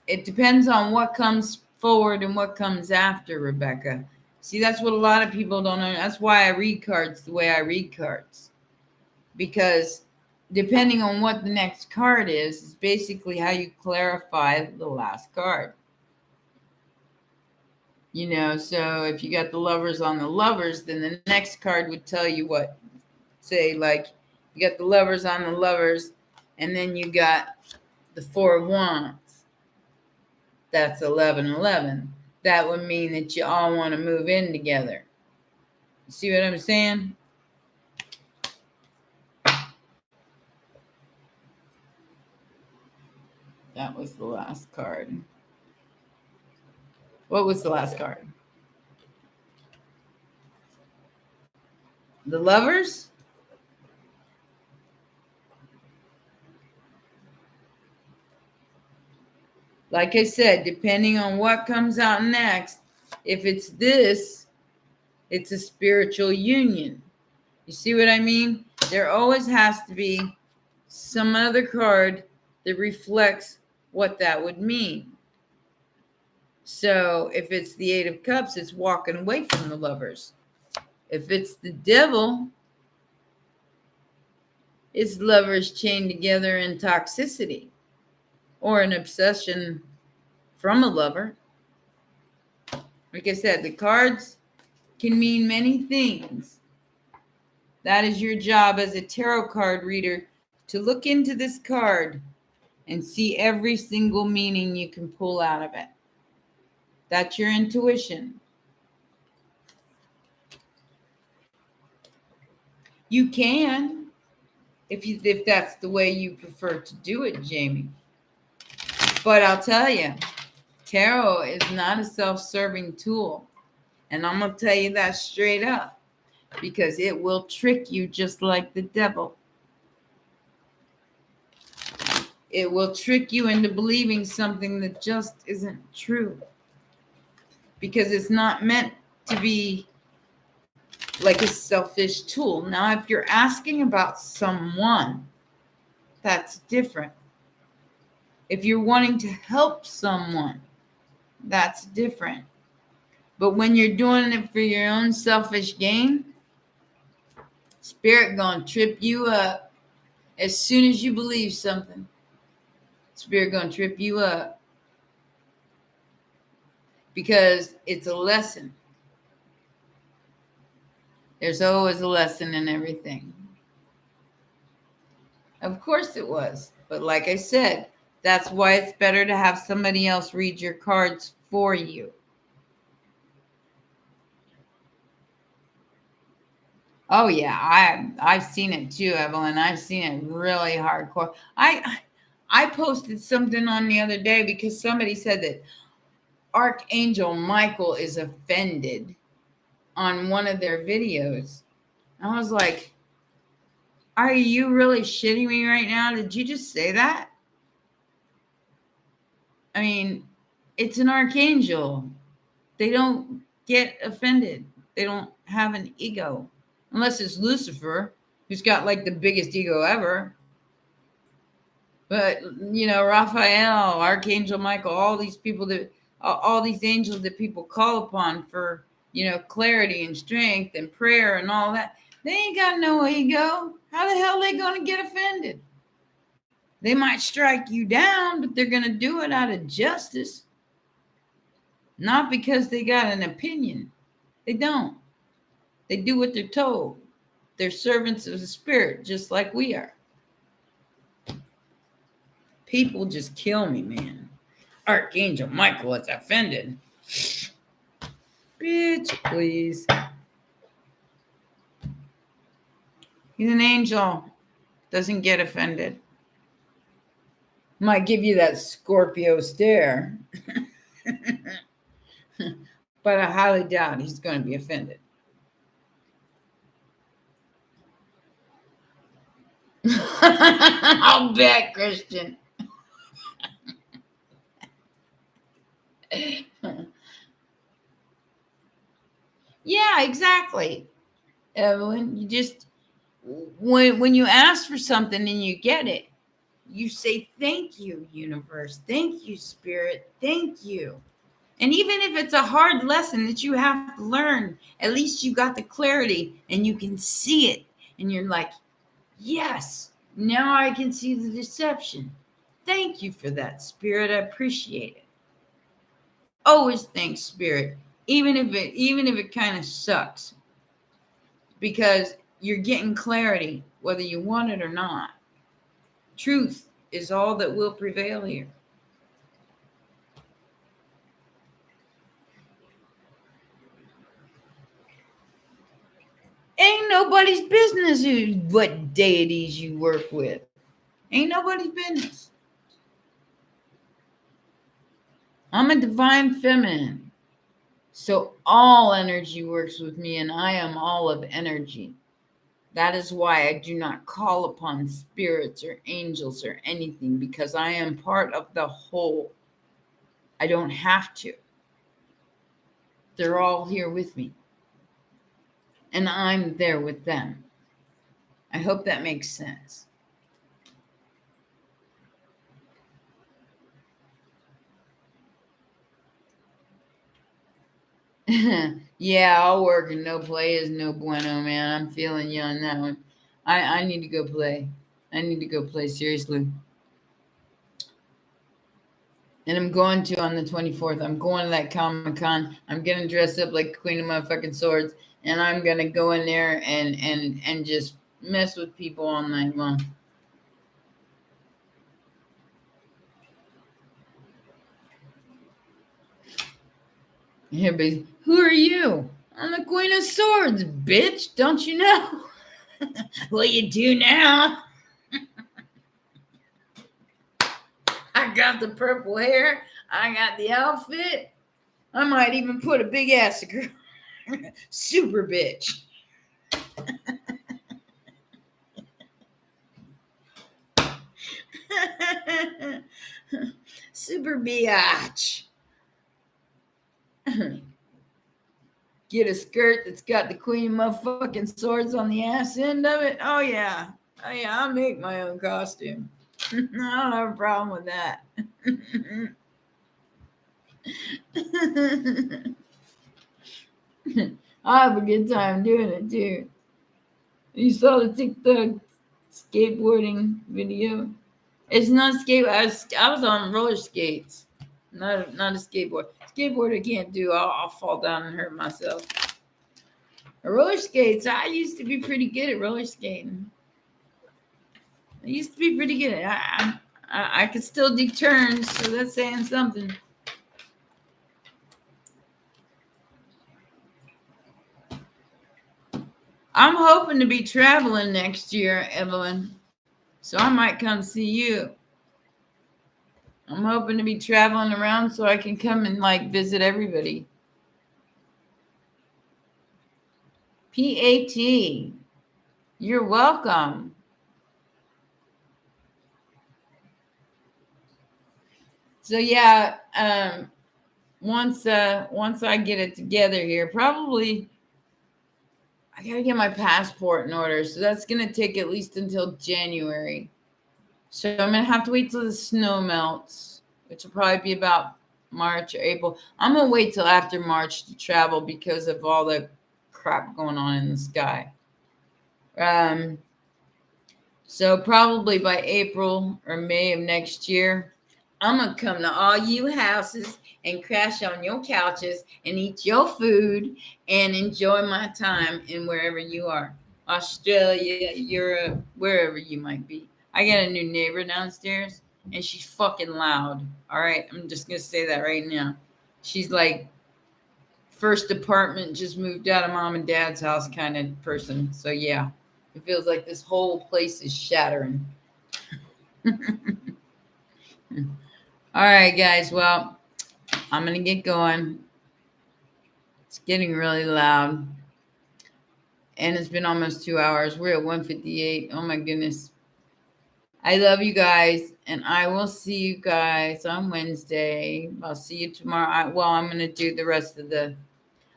It depends on what comes forward and what comes after, Rebecca. See, that's what a lot of people don't know. That's why I read cards the way I read cards. Because depending on what the next card is basically how you clarify the last card. You know, so if you got the lovers on the lovers, then the next card would tell you what. Say, like, you got the lovers on the lovers, and then you got the Four of Wands. That's 11-11. That would mean that you all want to move in together. You see what I'm saying? That was the last card. What was the last card? The lovers? Like I said, depending on what comes out next, if it's this, it's a spiritual union. You see what I mean? There always has to be some other card that reflects what that would mean. So if it's the Eight of Cups, it's walking away from the lovers. If it's the Devil, it's lovers chained together in toxicity or an obsession from a lover. Like I said, the cards can mean many things. That is your job as a tarot card reader, to look into this card and see every single meaning you can pull out of it. That's your intuition. You can, if that's the way you prefer to do it, Jamie. But I'll tell you, tarot is not a self-serving tool. And I'm going to tell you that straight up, because it will trick you just like the devil. It will trick you into believing something that just isn't true, because it's not meant to be like a selfish tool. Now, if you're asking about someone, that's different. If you're wanting to help someone, that's different. But when you're doing it for your own selfish gain, Spirit gonna trip you up. As soon as you believe something, Spirit gonna trip you up, because it's a lesson. There's always a lesson in everything. Of course it was. But like I said, that's why it's better to have somebody else read your cards for you. Oh yeah, I've seen it too, Evelyn. I've seen it really hardcore. I posted something on the other day because somebody said that Archangel Michael is offended on one of their videos. I was like, are you really shitting me right now? Did you just say that? I mean, it's an archangel. They don't get offended. They don't have an ego. Unless it's Lucifer, who's got like the biggest ego ever. But, Raphael, Archangel Michael, all these people all these angels that people call upon for, clarity and strength and prayer and all that, they ain't got no ego. How the hell are they going to get offended? They might strike you down, but they're going to do it out of justice. Not because they got an opinion. They don't. They do what they're told. They're servants of the Spirit, just like we are. People just kill me, man. Archangel Michael is offended. Bitch, please. He's an angel. Doesn't get offended. Might give you that Scorpio stare. But I highly doubt he's going to be offended. I'll bet, Christian. Yeah, exactly. Evelyn, you just, when you ask for something and you get it, you say, thank you, universe. Thank you, Spirit. Thank you. And even if it's a hard lesson that you have to learn, at least you got the clarity and you can see it. And you're like, yes, now I can see the deception. Thank you for that, Spirit. I appreciate it. Always thank Spirit, even if it kind of sucks, because you're getting clarity whether you want it or not. Truth is all that will prevail here. Ain't nobody's business what deities you work with. Ain't nobody's business. I'm a divine feminine. So all energy works with me, and I am all of energy. That is why I do not call upon spirits or angels or anything, because I am part of the whole. I don't have to. They're all here with me. And I'm there with them. I hope that makes sense. Yeah, I'll work and no play is no bueno, man. I'm feeling you on that one. I need to go play. I need to go play seriously. And I'm going to on the 24th. I'm going to that Comic Con. I'm gonna dress up like Queen of Motherfucking Swords, and I'm gonna go in there and just mess with people all night long. Everybody, who are you? I'm the Queen of Swords, bitch. Don't you know? Well, you do now. I got the purple hair. I got the outfit. I might even put a big ass girl. Super bitch. Super biatch. Get a skirt that's got the Queen of Motherfucking Swords on the ass end of it. Oh yeah. Oh yeah, I'll make my own costume. I don't have a problem with that. I have a good time doing it too. You saw the TikTok skateboarding video. It's not skate. I was on roller skates, not a skateboard. Skateboard I can't do. I'll fall down and hurt myself. Roller skates. I used to be pretty good at roller skating. I used to be pretty good. I could still do turns, so that's saying something. I'm hoping to be traveling next year, Evelyn. So I might come see you. I'm hoping to be traveling around so I can come and like visit everybody. PAT. You're welcome. So yeah, once I get it together here, probably I gotta get my passport in order. So that's gonna take at least until January. So I'm gonna have to wait till the snow melts, which will probably be about March or April. I'm gonna wait till after March to travel because of all the crap going on in the sky. Um, so probably by April or May of next year, I'm gonna come to all you houses and crash on your couches and eat your food and enjoy my time in wherever you are. Australia, Europe, wherever you might be. I got a new neighbor downstairs and she's fucking loud. All right, I'm just gonna say that right now. She's like first apartment, just moved out of mom and dad's house kind of person. So yeah, it feels like this whole place is shattering. All right, guys. Well, I'm going to get going. It's getting really loud. And it's been almost 2 hours. We're at 1:58. Oh, my goodness. I love you guys. And I will see you guys on Wednesday. I'll see you tomorrow. I'm going to do the rest of the.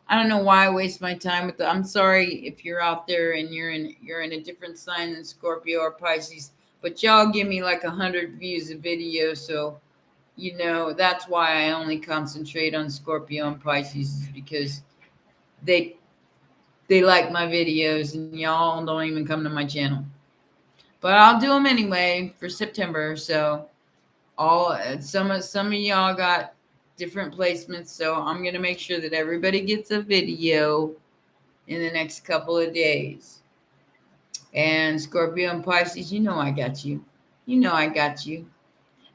I don't know why I waste my time with the. I'm sorry if you're out there and you're in a different sign than Scorpio or Pisces. But y'all give me like 100 views a video. So that's why I only concentrate on Scorpio and Pisces, is because they like my videos and y'all don't even come to my channel. But I'll do them anyway for September. So some of y'all got different placements, so I'm gonna make sure that everybody gets a video in the next couple of days. And Scorpio and Pisces, I got you. I got you.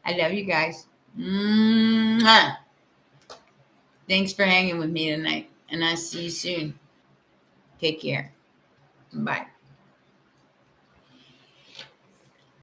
I love you guys. Mwah. Thanks for hanging with me tonight, and I'll see you soon. Take care. Bye.